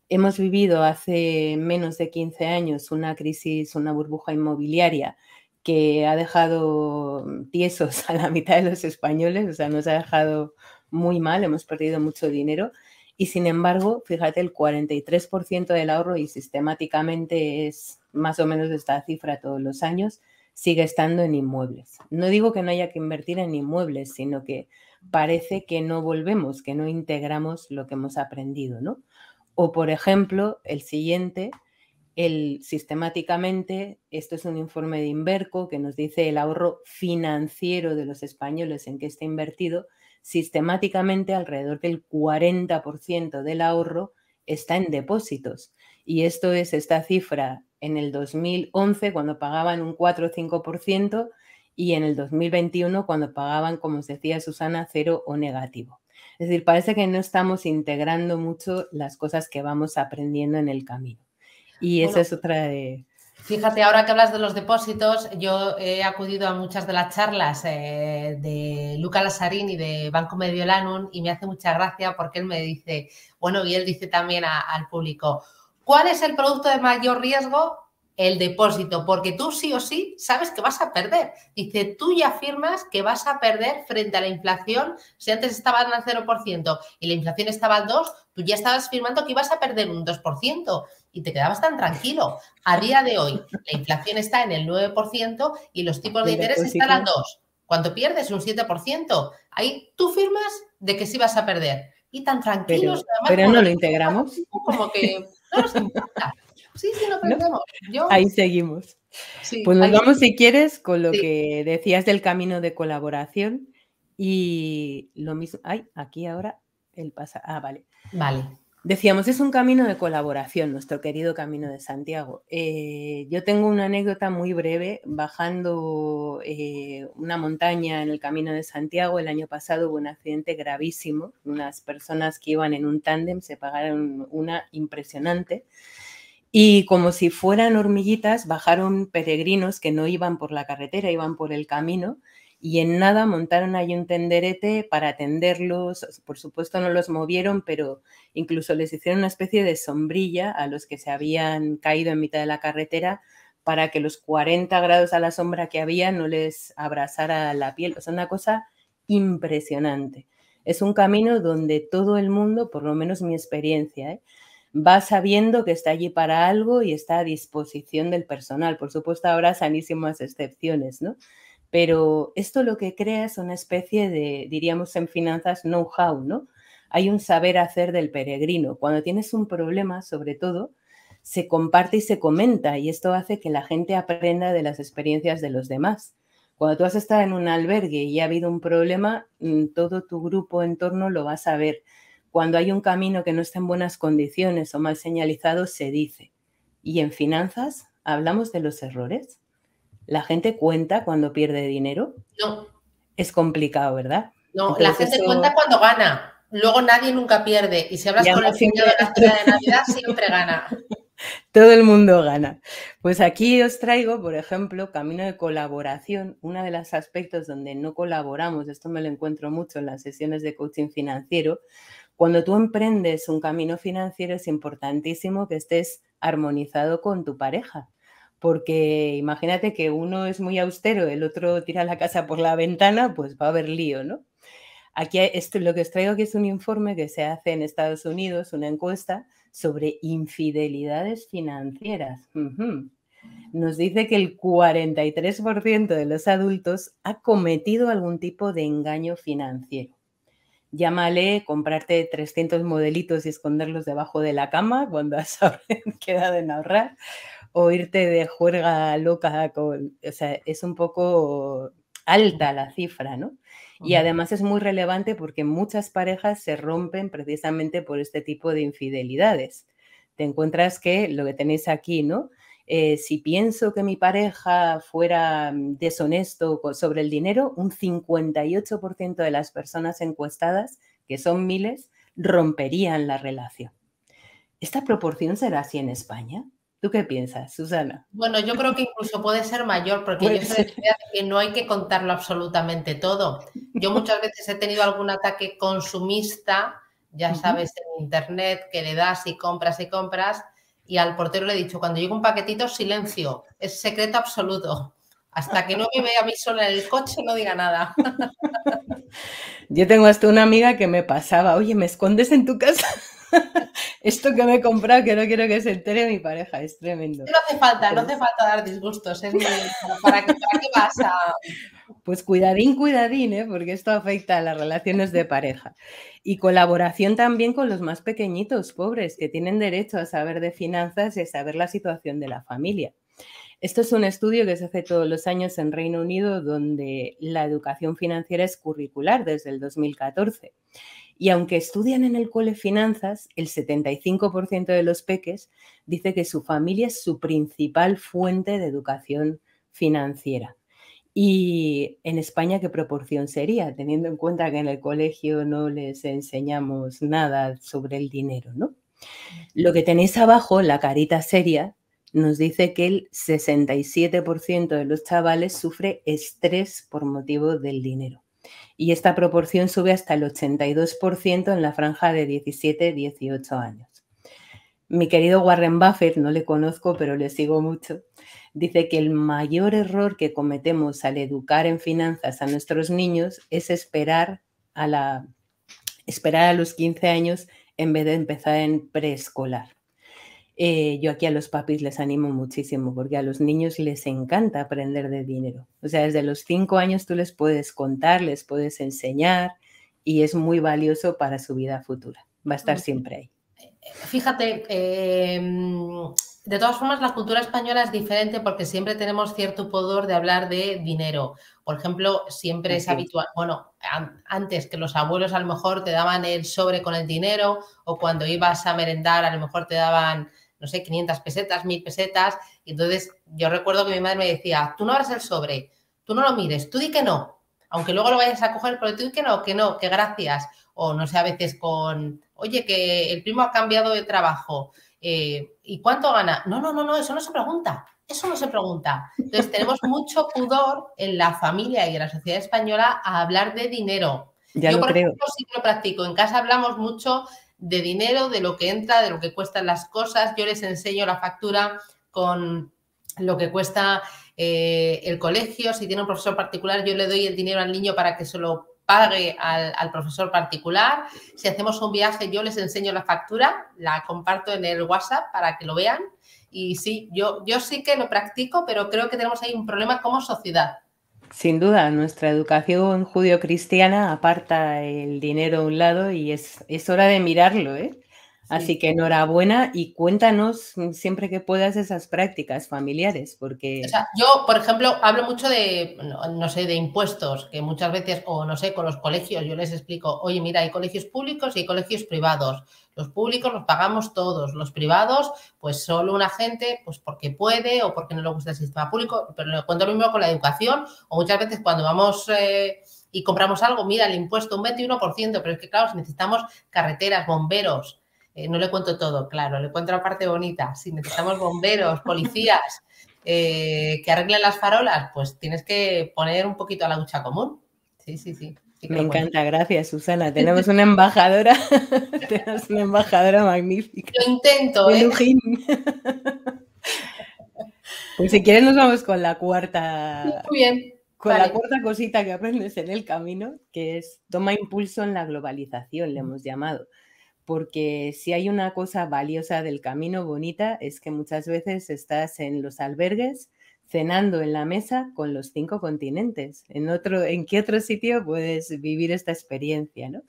Hemos vivido hace menos de 15 años una crisis, una burbuja inmobiliaria que ha dejado tiesos a la mitad de los españoles, o sea, nos ha dejado muy mal, hemos perdido mucho dinero y sin embargo, fíjate, el 43% del ahorro, y sistemáticamente es más o menos esta cifra todos los años, sigue estando en inmuebles. No digo que no haya que invertir en inmuebles, sino que parece que no volvemos, que no integramos lo que hemos aprendido, ¿no? O, por ejemplo, el siguiente, sistemáticamente, esto es un informe de Inverco que nos dice el ahorro financiero de los españoles en qué está invertido, sistemáticamente alrededor del 40% del ahorro está en depósitos. Y esto es esta cifra en el 2011 cuando pagaban un 4 o 5% y en el 2021 cuando pagaban, como os decía Susana, cero o negativo. Es decir, parece que no estamos integrando mucho las cosas que vamos aprendiendo en el camino. Y esa es otra de... Fíjate, ahora que hablas de los depósitos, yo he acudido a muchas de las charlas de Luca Lazzarini de Banco Mediolanum y me hace mucha gracia porque él me dice, bueno, y él dice también al público, ¿cuál es el producto de mayor riesgo? El depósito, porque tú sí o sí sabes que vas a perder. Dice, tú ya afirmas que vas a perder frente a la inflación. Si antes estaban al 0% y la inflación estaba al 2%, tú ya estabas firmando que ibas a perder un 2% y te quedabas tan tranquilo. A día de hoy, la inflación está en el 9% y los tipos de interés están al 2%. Cuando pierdes un 7%, ahí tú firmas de que sí vas a perder. Y tan tranquilos. Pero no lo integramos. Como que no nos importa. Sí, lo aprendemos. ¿No? Ahí seguimos. Sí, pues nos vamos, si quieres, con lo que decías del camino de colaboración y lo mismo. Ay, aquí ahora el pasa. Ah, vale. Vale. Decíamos, es un camino de colaboración, nuestro querido Camino de Santiago. Yo tengo una anécdota muy breve. Bajando una montaña en el Camino de Santiago, el año pasado hubo un accidente gravísimo. Unas personas que iban en un tándem se pagaron una impresionante. Y como si fueran hormiguitas, bajaron peregrinos que no iban por la carretera, iban por el camino y en nada montaron ahí un tenderete para atenderlos. Por supuesto no los movieron, pero incluso les hicieron una especie de sombrilla a los que se habían caído en mitad de la carretera para que los 40 grados a la sombra que había no les abrasara la piel. O sea, una cosa impresionante. Es un camino donde todo el mundo, por lo menos mi experiencia, va sabiendo que está allí para algo y está a disposición del personal. Por supuesto, habrá sanísimas excepciones, ¿no? Pero esto lo que crea es una especie de, diríamos en finanzas, know-how, ¿no? Hay un saber hacer del peregrino. Cuando tienes un problema, sobre todo, se comparte y se comenta y esto hace que la gente aprenda de las experiencias de los demás. Cuando tú has estado en un albergue y ha habido un problema, todo tu grupo en torno lo va a saber. Cuando hay un camino que no está en buenas condiciones o mal señalizado, se dice. Y en finanzas, ¿hablamos de los errores? ¿La gente cuenta cuando pierde dinero? No. Es complicado, ¿verdad? No, entonces, la gente cuenta cuando gana. Luego nadie nunca pierde. Y si hablas con el señor de la cena de Navidad, siempre gana. Todo el mundo gana. Pues aquí os traigo, por ejemplo, camino de colaboración. Uno de los aspectos donde no colaboramos, esto me lo encuentro mucho en las sesiones de coaching financiero. Cuando tú emprendes un camino financiero es importantísimo que estés armonizado con tu pareja, porque imagínate que uno es muy austero, el otro tira la casa por la ventana, pues va a haber lío, ¿no? Aquí lo que os traigo aquí es un informe que se hace en Estados Unidos, una encuesta sobre infidelidades financieras. Nos dice que el 43% de los adultos ha cometido algún tipo de engaño financiero. Llámale comprarte 300 modelitos y esconderlos debajo de la cama cuando has quedado en ahorrar, o irte de juerga loca o sea, es un poco alta la cifra, ¿no? Y además es muy relevante porque muchas parejas se rompen precisamente por este tipo de infidelidades. Te encuentras que lo que tenéis aquí, ¿no? Si pienso que mi pareja fuera deshonesto sobre el dinero, un 58% de las personas encuestadas, que son miles, romperían la relación. ¿Esta proporción será así en España? ¿Tú qué piensas, Susana? Bueno, yo creo que incluso puede ser mayor, porque yo soy de la idea de que no hay que contarlo absolutamente todo. Yo muchas veces he tenido algún ataque consumista, ya sabes, en internet, que le das y compras, y al portero le he dicho, cuando llega un paquetito, silencio, es secreto absoluto. Hasta que no me vea a mí sola en el coche, no diga nada. Yo tengo hasta una amiga que me pasaba, oye, ¿me escondes en tu casa? Esto que me he comprado, que no quiero que se entere mi pareja, es tremendo. No hace falta dar disgustos, ¿para qué vas a...? Pues cuidadín, porque esto afecta a las relaciones de pareja. Y colaboración también con los más pequeñitos, pobres, que tienen derecho a saber de finanzas y a saber la situación de la familia. Esto es un estudio que se hace todos los años en Reino Unido, donde la educación financiera es curricular desde el 2014. Y aunque estudian en el cole finanzas, el 75% de los peques dice que su familia es su principal fuente de educación financiera. Y en España, ¿qué proporción sería? Teniendo en cuenta que en el colegio no les enseñamos nada sobre el dinero, ¿no? Lo que tenéis abajo, la carita seria, nos dice que el 67% de los chavales sufre estrés por motivo del dinero. Y esta proporción sube hasta el 82% en la franja de 17-18 años. Mi querido Warren Buffett, no le conozco, pero le sigo mucho, dice que el mayor error que cometemos al educar en finanzas a nuestros niños es esperar a los 15 años en vez de empezar en preescolar. Yo aquí a los papis les animo muchísimo porque a los niños les encanta aprender de dinero. O sea, desde los 5 años tú les puedes contar, les puedes enseñar y es muy valioso para su vida futura. Va a estar siempre ahí. Fíjate, de todas formas la cultura española es diferente porque siempre tenemos cierto pudor de hablar de dinero. Por ejemplo, siempre es habitual, bueno, antes que los abuelos a lo mejor te daban el sobre con el dinero o cuando ibas a merendar a lo mejor te daban, no sé, 500 pesetas, 1000 pesetas. Y entonces yo recuerdo que mi madre me decía, tú no abras el sobre, tú no lo mires, tú di que no, aunque luego lo vayas a coger, pero tú di que no, que gracias. O no sé, a veces con, oye, que el primo ha cambiado de trabajo, ¿y cuánto gana? No, eso no se pregunta, eso no se pregunta. Entonces tenemos mucho pudor en la familia y en la sociedad española a hablar de dinero. Ya Yo, por creo. ejemplo, sí que lo practico. En casa hablamos mucho de dinero, de lo que entra, de lo que cuestan las cosas. Yo les enseño la factura con lo que cuesta el colegio. Si tiene un profesor particular, yo le doy el dinero al niño para que se lo pague al profesor particular. Si hacemos un viaje, yo les enseño la factura, la comparto en el WhatsApp para que lo vean. Y sí, yo sí que lo practico, pero creo que tenemos ahí un problema como sociedad. Sin duda, nuestra educación judio-cristiana aparta el dinero a un lado y es hora de mirarlo, ¿eh? Sí. Así que enhorabuena y cuéntanos siempre que puedas esas prácticas familiares, porque... O sea, yo, por ejemplo, hablo mucho de, no sé, de impuestos, que muchas veces, o no sé, con los colegios, yo les explico, oye, mira, hay colegios públicos y hay colegios privados. Los públicos los pagamos todos, los privados, pues solo una gente, pues porque puede o porque no le gusta el sistema público, pero le cuento lo mismo con la educación, o muchas veces cuando vamos y compramos algo, mira, el impuesto un 21%, pero es que, claro, si necesitamos carreteras, bomberos, no le cuento todo, claro, le cuento la parte bonita. Si necesitamos bomberos, policías, que arreglen las farolas, pues tienes que poner un poquito a la hucha común. Sí. Me encanta, gracias, Susana. Tenemos una embajadora, tenemos una embajadora magnífica. Lo intento, ¿eh? Pues si quieres nos vamos con la cuarta, Muy bien. con la Vale. cuarta cosita que aprendes en el camino, que es toma impulso en la globalización, le hemos llamado. Porque si hay una cosa valiosa del camino bonita es que muchas veces estás en los albergues cenando en la mesa con los 5 continentes. ¿En qué otro sitio puedes vivir esta experiencia, no?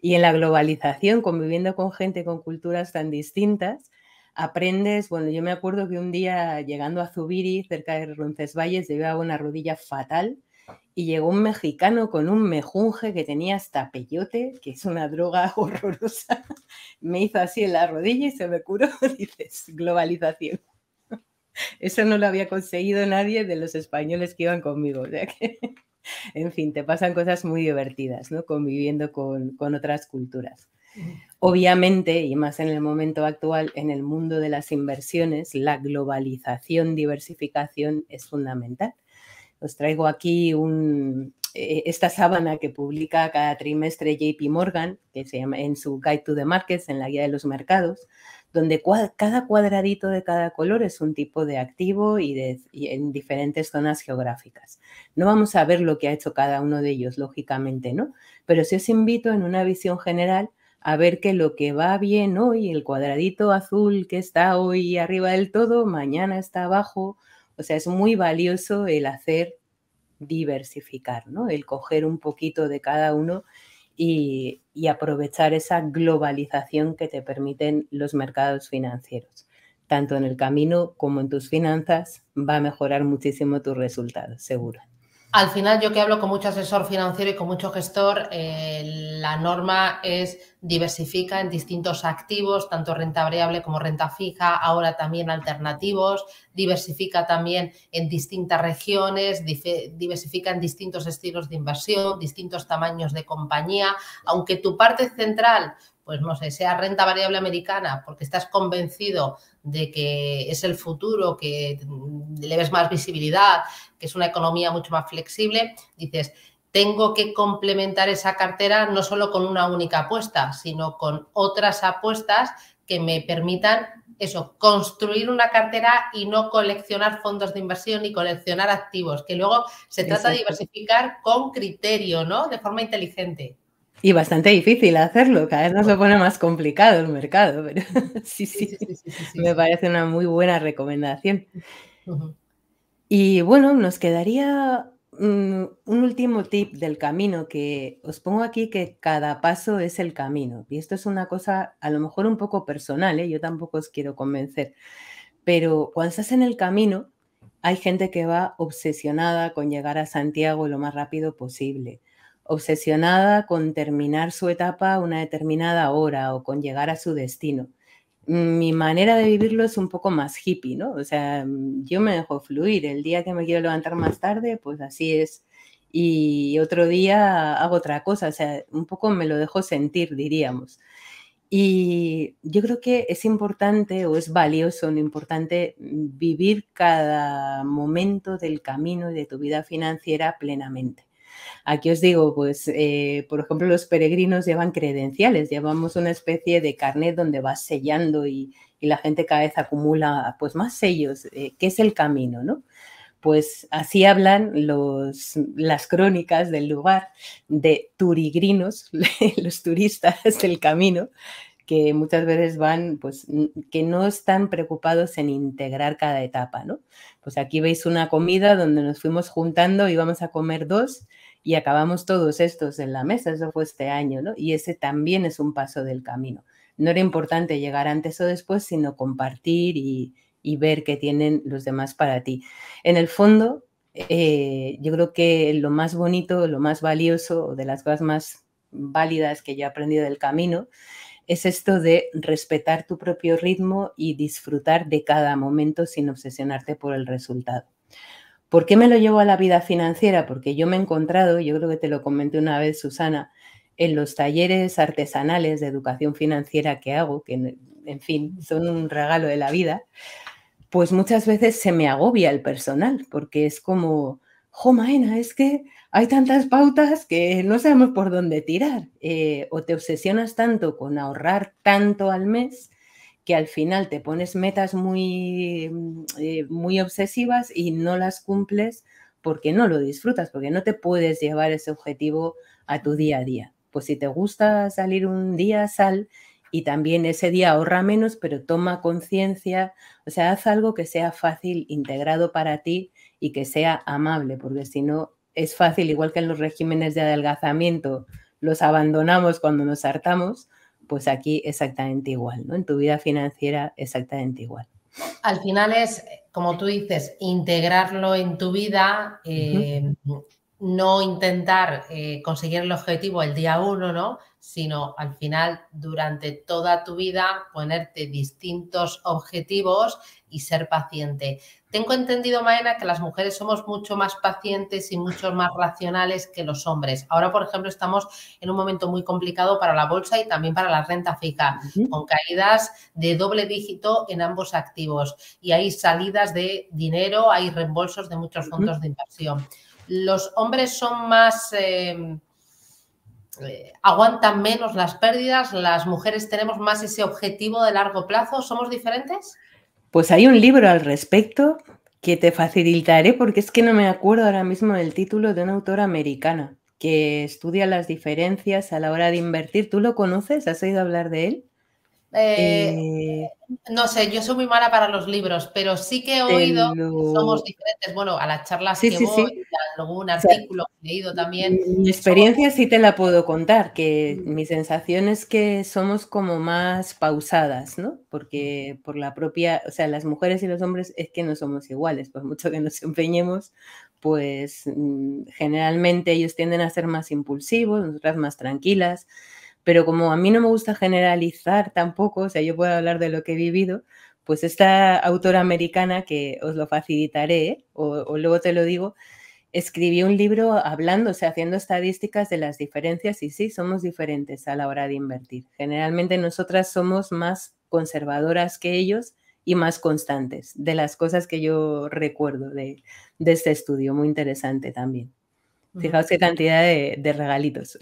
Y en la globalización, conviviendo con gente con culturas tan distintas, aprendes, bueno, yo me acuerdo que un día llegando a Zubiri, cerca de Roncesvalles, llevaba una rodilla fatal y llegó un mexicano con un mejunje que tenía hasta peyote, que es una droga horrorosa. Me hizo así en la rodilla y se me curó. Dices, globalización. Eso no lo había conseguido nadie de los españoles que iban conmigo. O sea que, en fin, te pasan cosas muy divertidas, ¿no? Conviviendo con otras culturas. Obviamente, y más en el momento actual, en el mundo de las inversiones, la globalización, diversificación es fundamental. Os traigo aquí esta sábana que publica cada trimestre JP Morgan, que se llama en su Guide to the Markets, en la guía de los mercados, donde cada cuadradito de cada color es un tipo de activo y en diferentes zonas geográficas. No vamos a ver lo que ha hecho cada uno de ellos, lógicamente, ¿no? Pero sí os invito en una visión general a ver que lo que va bien hoy, el cuadradito azul que está hoy arriba del todo, mañana está abajo. O sea, es muy valioso el hacer diversificar, ¿no? El coger un poquito de cada uno y aprovechar esa globalización que te permiten los mercados financieros. Tanto en el camino como en tus finanzas va a mejorar muchísimo tus resultados, seguro. Al final, yo que hablo con mucho asesor financiero y con mucho gestor, la norma es diversifica en distintos activos, tanto renta variable como renta fija, ahora también alternativos, diversifica también en distintas regiones, diversifica en distintos estilos de inversión, distintos tamaños de compañía, aunque tu parte central, pues no sé, sea renta variable americana, porque estás convencido de que es el futuro, que le ves más visibilidad, que es una economía mucho más flexible, dices, tengo que complementar esa cartera no solo con una única apuesta, sino con otras apuestas que me permitan eso, construir una cartera y no coleccionar fondos de inversión ni coleccionar activos, que luego se trata de diversificar con criterio, ¿no? De forma inteligente. Y bastante difícil hacerlo, cada vez nos lo pone más complicado el mercado, pero sí, me parece una muy buena recomendación. Y bueno, nos quedaría un último tip del camino que os pongo aquí, que cada paso es el camino. Y esto es una cosa a lo mejor un poco personal, ¿eh? Yo tampoco os quiero convencer, pero cuando estás en el camino hay gente que va obsesionada con llegar a Santiago lo más rápido posible, obsesionada con terminar su etapa a una determinada hora o con llegar a su destino. Mi manera de vivirlo es un poco más hippie, ¿no? O sea, yo me dejo fluir. El día que me quiero levantar más tarde, pues así es. Y otro día hago otra cosa, o sea, un poco me lo dejo sentir, diríamos. Y yo creo que es importante o es valioso, no importante, vivir cada momento del camino de tu vida financiera plenamente. Aquí os digo, pues, por ejemplo, los peregrinos llevan credenciales, llevamos una especie de carnet donde vas sellando y la gente cada vez acumula pues más sellos, que es el camino, ¿no? Pues así hablan las crónicas del lugar de turigrinos, los turistas del camino, que muchas veces van, pues, que no están preocupados en integrar cada etapa, ¿no? Pues aquí veis una comida donde nos fuimos juntando, íbamos a comer 2 y acabamos todos estos en la mesa, eso fue este año, ¿no? Y ese también es un paso del camino. No era importante llegar antes o después, sino compartir y ver qué tienen los demás para ti. En el fondo, yo creo que lo más bonito, lo más valioso, de las cosas más válidas que yo he aprendido del camino, es esto de respetar tu propio ritmo y disfrutar de cada momento sin obsesionarte por el resultado. ¿Por qué me lo llevo a la vida financiera? Porque yo me he encontrado, yo creo que te lo comenté una vez, Susana, en los talleres artesanales de educación financiera que hago, que en fin, son un regalo de la vida, pues muchas veces se me agobia el personal, porque es como, jo, Maena, es que hay tantas pautas que no sabemos por dónde tirar. O te obsesionas tanto con ahorrar tanto al mes que al final te pones metas muy, muy obsesivas y no las cumples porque no lo disfrutas, porque no te puedes llevar ese objetivo a tu día a día. Pues si te gusta salir un día, sal, y también ese día ahorra menos, pero toma conciencia, o sea, haz algo que sea fácil, integrado para ti y que sea amable, porque si no es fácil, igual que en los regímenes de adelgazamiento, los abandonamos cuando nos hartamos, pues aquí exactamente igual, ¿no? En tu vida financiera exactamente igual. Al final es, como tú dices, integrarlo en tu vida, no intentar conseguir el objetivo el día uno, ¿no? Sino al final, durante toda tu vida, ponerte distintos objetivos y ser paciente. Tengo entendido, Maena, que las mujeres somos mucho más pacientes y mucho más racionales que los hombres. Ahora, por ejemplo, estamos en un momento muy complicado para la bolsa y también para la renta fija, con caídas de doble dígito en ambos activos. Y hay salidas de dinero, hay reembolsos de muchos fondos de inversión. Los hombres son más... aguantan menos las pérdidas, las mujeres tenemos más ese objetivo de largo plazo. ¿Somos diferentes? Pues hay un libro al respecto que te facilitaré porque es que no me acuerdo ahora mismo del título, de una autora americana que estudia las diferencias a la hora de invertir. ¿Tú lo conoces? ¿Has oído hablar de él? No sé, yo soy muy mala para los libros, pero sí que he oído que somos diferentes. Bueno, a las charlas que voy, Sí. y a algún O sea, artículo que he leído también. mi experiencia sí te la puedo contar, que mi sensación es que somos como más pausadas, ¿no? Porque por la propia, o sea, las mujeres y los hombres es que no somos iguales, por mucho que nos empeñemos, pues generalmente ellos tienden a ser más impulsivos, nosotras más tranquilas, pero como a mí no me gusta generalizar tampoco, o sea, yo puedo hablar de lo que he vivido, pues esta autora americana, que os lo facilitaré, o luego te lo digo, escribió un libro hablando, o sea, haciendo estadísticas de las diferencias y sí, somos diferentes a la hora de invertir. Generalmente nosotras somos más conservadoras que ellos y más constantes, de las cosas que yo recuerdo de este estudio, muy interesante también. Fijaos qué cantidad de regalitos.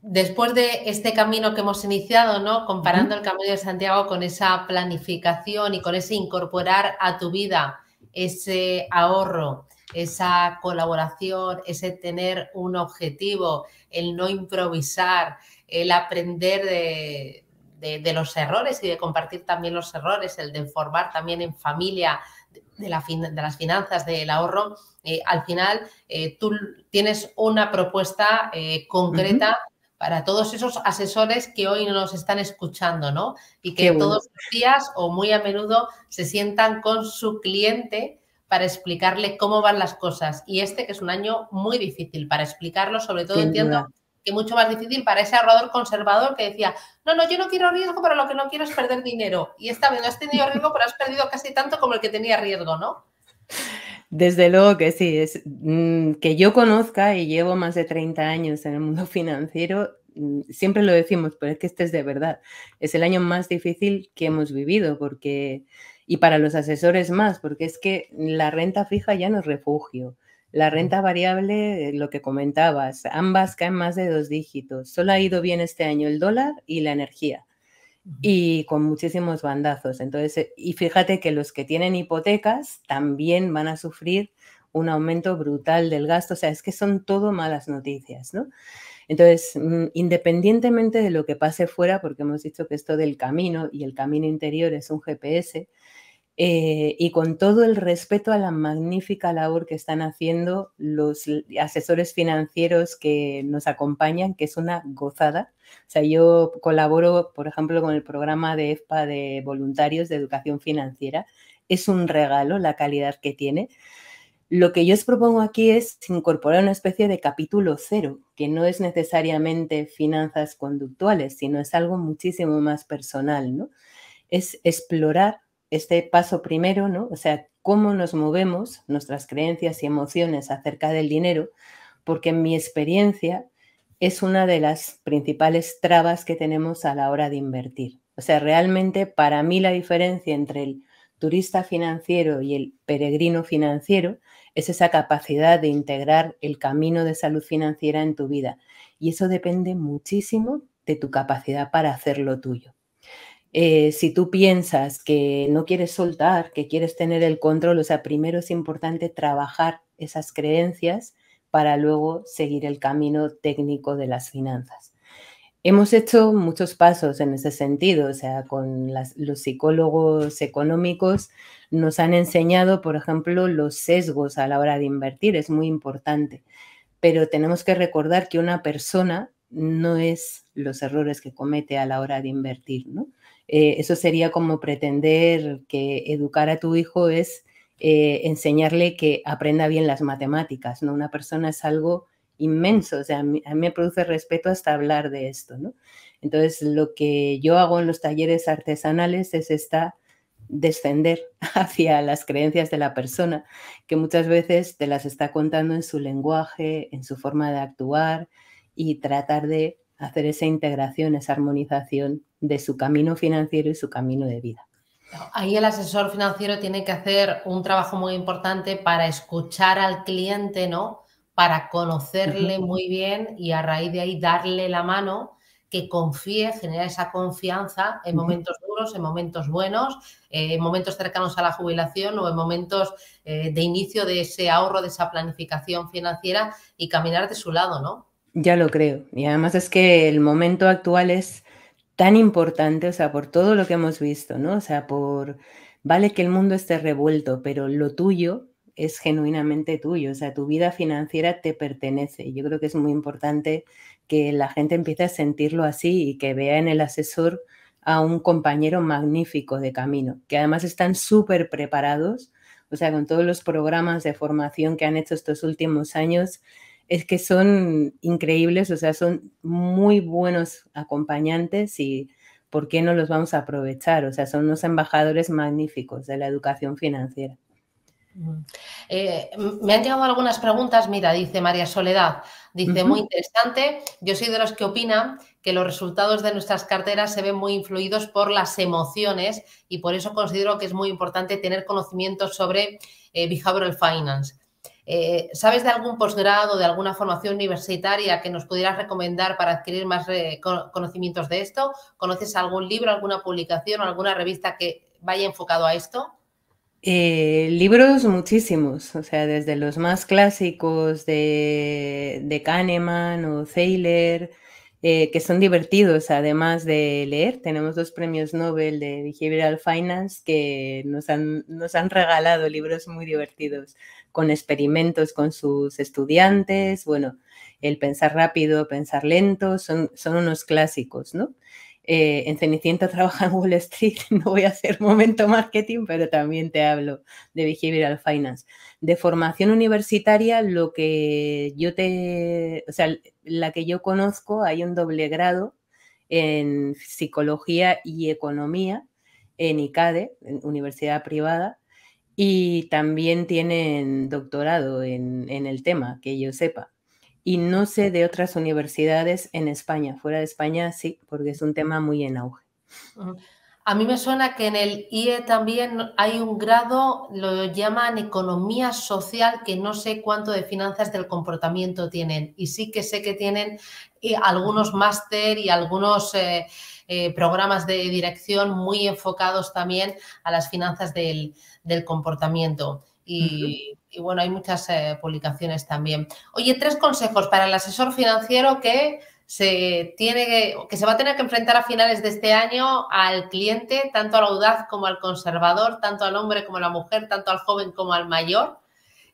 Después de este camino que hemos iniciado, ¿no? Comparando el Camino de Santiago con esa planificación y con ese incorporar a tu vida ese ahorro, esa colaboración, ese tener un objetivo, el no improvisar, el aprender de los errores y de compartir también los errores, el de formar también en familia de las finanzas, del ahorro, al final tú tienes una propuesta concreta para todos esos asesores que hoy nos están escuchando, ¿no? Y que todos los días o muy a menudo se sientan con su cliente para explicarle cómo van las cosas. Y que es un año muy difícil para explicarlo, sobre todo entiendo que mucho más difícil para ese ahorrador conservador que decía, no, yo no quiero riesgo, pero lo que no quiero es perder dinero. Y esta vez no has tenido riesgo, pero has perdido casi tanto como el que tenía riesgo, ¿no? Desde luego que sí, es que yo conozca y llevo más de 30 años en el mundo financiero, siempre lo decimos, pero es que este es de verdad. Es el año más difícil que hemos vivido porque, y para los asesores más, porque es que la renta fija ya no es refugio. La renta variable, lo que comentabas, ambas caen más de 2 dígitos. Solo ha ido bien este año el dólar y la energía. Y con muchísimos bandazos. Entonces, y fíjate que los que tienen hipotecas también van a sufrir un aumento brutal del gasto. O sea, es que son todo malas noticias, ¿no? Entonces, independientemente de lo que pase fuera, porque hemos dicho que esto del camino y el camino interior es un GPS, y con todo el respeto a la magnífica labor que están haciendo los asesores financieros que nos acompañan, que es una gozada. O sea, yo colaboro, por ejemplo, con el programa de EFPA de voluntarios de educación financiera. Es un regalo la calidad que tiene. Lo que yo os propongo aquí es incorporar una especie de capítulo cero, que no es necesariamente finanzas conductuales, sino es algo muchísimo más personal, ¿no? Es explorar este paso primero, ¿no? O sea, cómo nos movemos, nuestras creencias y emociones acerca del dinero, porque en mi experiencia es una de las principales trabas que tenemos a la hora de invertir. O sea, realmente para mí la diferencia entre el turista financiero y el peregrino financiero es esa capacidad de integrar el camino de salud financiera en tu vida. Y eso depende muchísimo de tu capacidad para hacerlo tuyo. Si tú piensas que no quieres soltar, que quieres tener el control, o sea, primero es importante trabajar esas creencias para luego seguir el camino técnico de las finanzas. Hemos hecho muchos pasos en ese sentido, o sea, con los psicólogos económicos nos han enseñado, por ejemplo, los sesgos a la hora de invertir, es muy importante, pero tenemos que recordar que una persona no es los errores que comete a la hora de invertir, ¿no? Eso sería como pretender que educar a tu hijo es enseñarle que aprenda bien las matemáticas, ¿no? Una persona es algo inmenso, o sea, a mí me produce respeto hasta hablar de esto, ¿no? Entonces, lo que yo hago en los talleres artesanales es descender hacia las creencias de la persona, que muchas veces te las está contando en su lenguaje, en su forma de actuar, y tratar de hacer esa integración, esa armonización de su camino financiero y su camino de vida. Ahí el asesor financiero tiene que hacer un trabajo muy importante para escuchar al cliente, ¿no? Para conocerle muy bien y a raíz de ahí darle la mano, que confíe, generar esa confianza en momentos duros, en momentos buenos, en momentos cercanos a la jubilación o en momentos de inicio de ese ahorro, de esa planificación financiera y caminar de su lado, ¿no? Ya lo creo. Y además es que el momento actual es tan importante, o sea, por todo lo que hemos visto, ¿no? O sea, vale que el mundo esté revuelto, pero lo tuyo es genuinamente tuyo, o sea, tu vida financiera te pertenece. Yo creo que es muy importante que la gente empiece a sentirlo así y que vea en el asesor a un compañero magnífico de camino, que además están súper preparados, o sea, con todos los programas de formación que han hecho estos últimos años, es que son increíbles, o sea, son muy buenos acompañantes y ¿por qué no los vamos a aprovechar? O sea, son unos embajadores magníficos de la educación financiera. Me han llegado algunas preguntas, mira, dice María Soledad, dice, muy Ujú. interesante, yo soy de los que opinan que los resultados de nuestras carteras se ven muy influidos por las emociones y por eso considero que es muy importante tener conocimientos sobre behavioral finance. ¿Sabes de algún posgrado, de alguna formación universitaria que nos pudieras recomendar para adquirir más conocimientos de esto? ¿Conoces algún libro, alguna publicación o alguna revista que vaya enfocado a esto? Libros muchísimos, o sea, desde los más clásicos de Kahneman o Thaler, que son divertidos además de leer. Tenemos 2 premios Nobel de Behavioral Finance que nos han regalado libros muy divertidos con experimentos con sus estudiantes. Bueno, el pensar rápido, pensar lento, son unos clásicos, ¿no? En Cenicienta trabaja en Wall Street, no voy a hacer momento marketing, pero también te hablo de Behavioral Finance. De formación universitaria, lo que o sea, la que yo conozco, hay un doble grado en psicología y economía en ICADE, en universidad privada, y también tienen doctorado en el tema, que yo sepa. Y no sé de otras universidades en España. Fuera de España sí, porque es un tema muy en auge. A mí me suena que en el IE también hay un grado, lo llaman economía social, que no sé cuánto de finanzas del comportamiento tienen. Y sí que sé que tienen algunos máster y algunos programas de dirección muy enfocados también a las finanzas del comportamiento. Y bueno, hay muchas publicaciones también. Oye, 3 consejos para el asesor financiero que se va a tener que enfrentar a finales de este año al cliente, tanto al audaz como al conservador, tanto al hombre como a la mujer, tanto al joven como al mayor,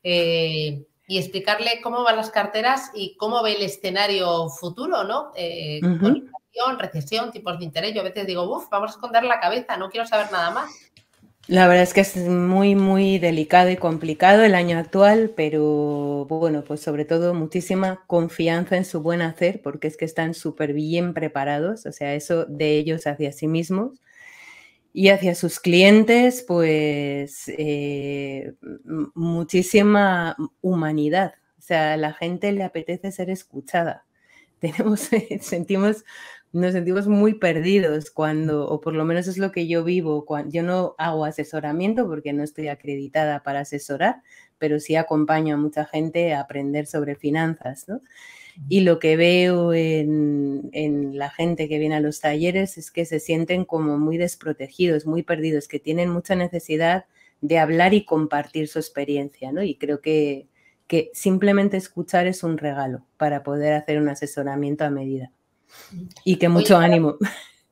y explicarle cómo van las carteras y cómo ve el escenario futuro, ¿no? Con inflación, recesión, tipos de interés. Yo a veces digo, vamos a esconder la cabeza, no quiero saber nada más. La verdad es que es muy, muy delicado y complicado el año actual, pero bueno, pues sobre todo muchísima confianza en su buen hacer, porque es que están súper bien preparados, o sea, eso de ellos hacia sí mismos. Y hacia sus clientes, pues muchísima humanidad. O sea, a la gente le apetece ser escuchada. Nos sentimos muy perdidos cuando, o por lo menos es lo que yo vivo, yo no hago asesoramiento porque no estoy acreditada para asesorar, pero sí acompaño a mucha gente a aprender sobre finanzas, ¿no? Y lo que veo en la gente que viene a los talleres es que se sienten como muy desprotegidos, muy perdidos, que tienen mucha necesidad de hablar y compartir su experiencia, ¿no? Y creo que simplemente escuchar es un regalo para poder hacer un asesoramiento a medida. Y que mucho ánimo.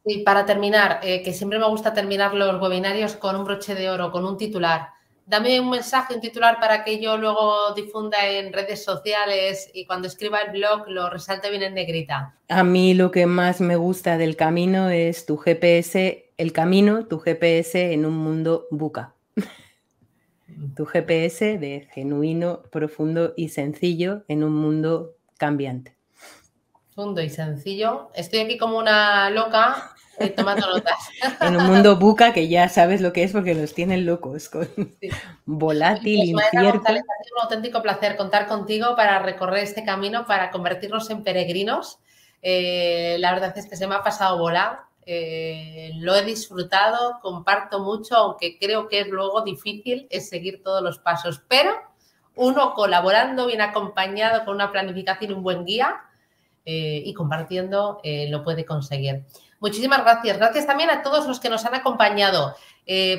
Y para terminar, que siempre me gusta terminar los webinarios con un broche de oro, con un titular. Dame un mensaje, un titular para que yo luego difunda en redes sociales y cuando escriba el blog lo resalte bien en negrita. A mí lo que más me gusta del camino es tu GPS, el camino, tu GPS en un mundo buca. Tu GPS de genuino, profundo y sencillo en un mundo cambiante. Profundo y sencillo. Estoy aquí como una loca tomando notas. En un mundo buca que ya sabes lo que es porque los tienen locos con volátil, incierto. González, ha sido un auténtico placer contar contigo para recorrer este camino, para convertirnos en peregrinos. La verdad es que se me ha pasado volar. Lo he disfrutado, comparto mucho, aunque creo que es luego difícil es seguir todos los pasos, pero uno colaborando, bien acompañado con una planificación y un buen guía y compartiendo lo puede conseguir. Muchísimas gracias. Gracias también a todos los que nos han acompañado.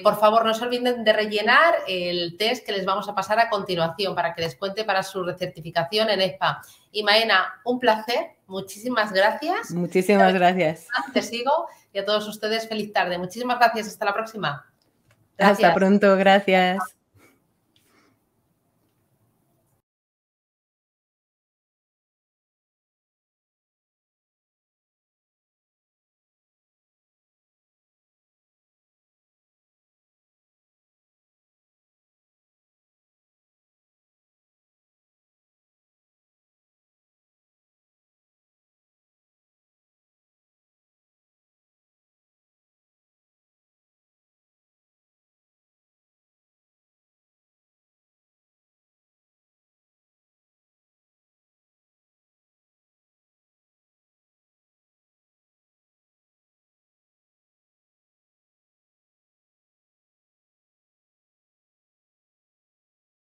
Por favor, no se olviden de rellenar el test que les vamos a pasar a continuación para que les cuente para su recertificación en ESPA. Y Maena, un placer. Muchísimas gracias. Muchísimas gracias. Te sigo y a todos ustedes feliz tarde. Muchísimas gracias. Hasta la próxima. Gracias. Hasta pronto. Gracias.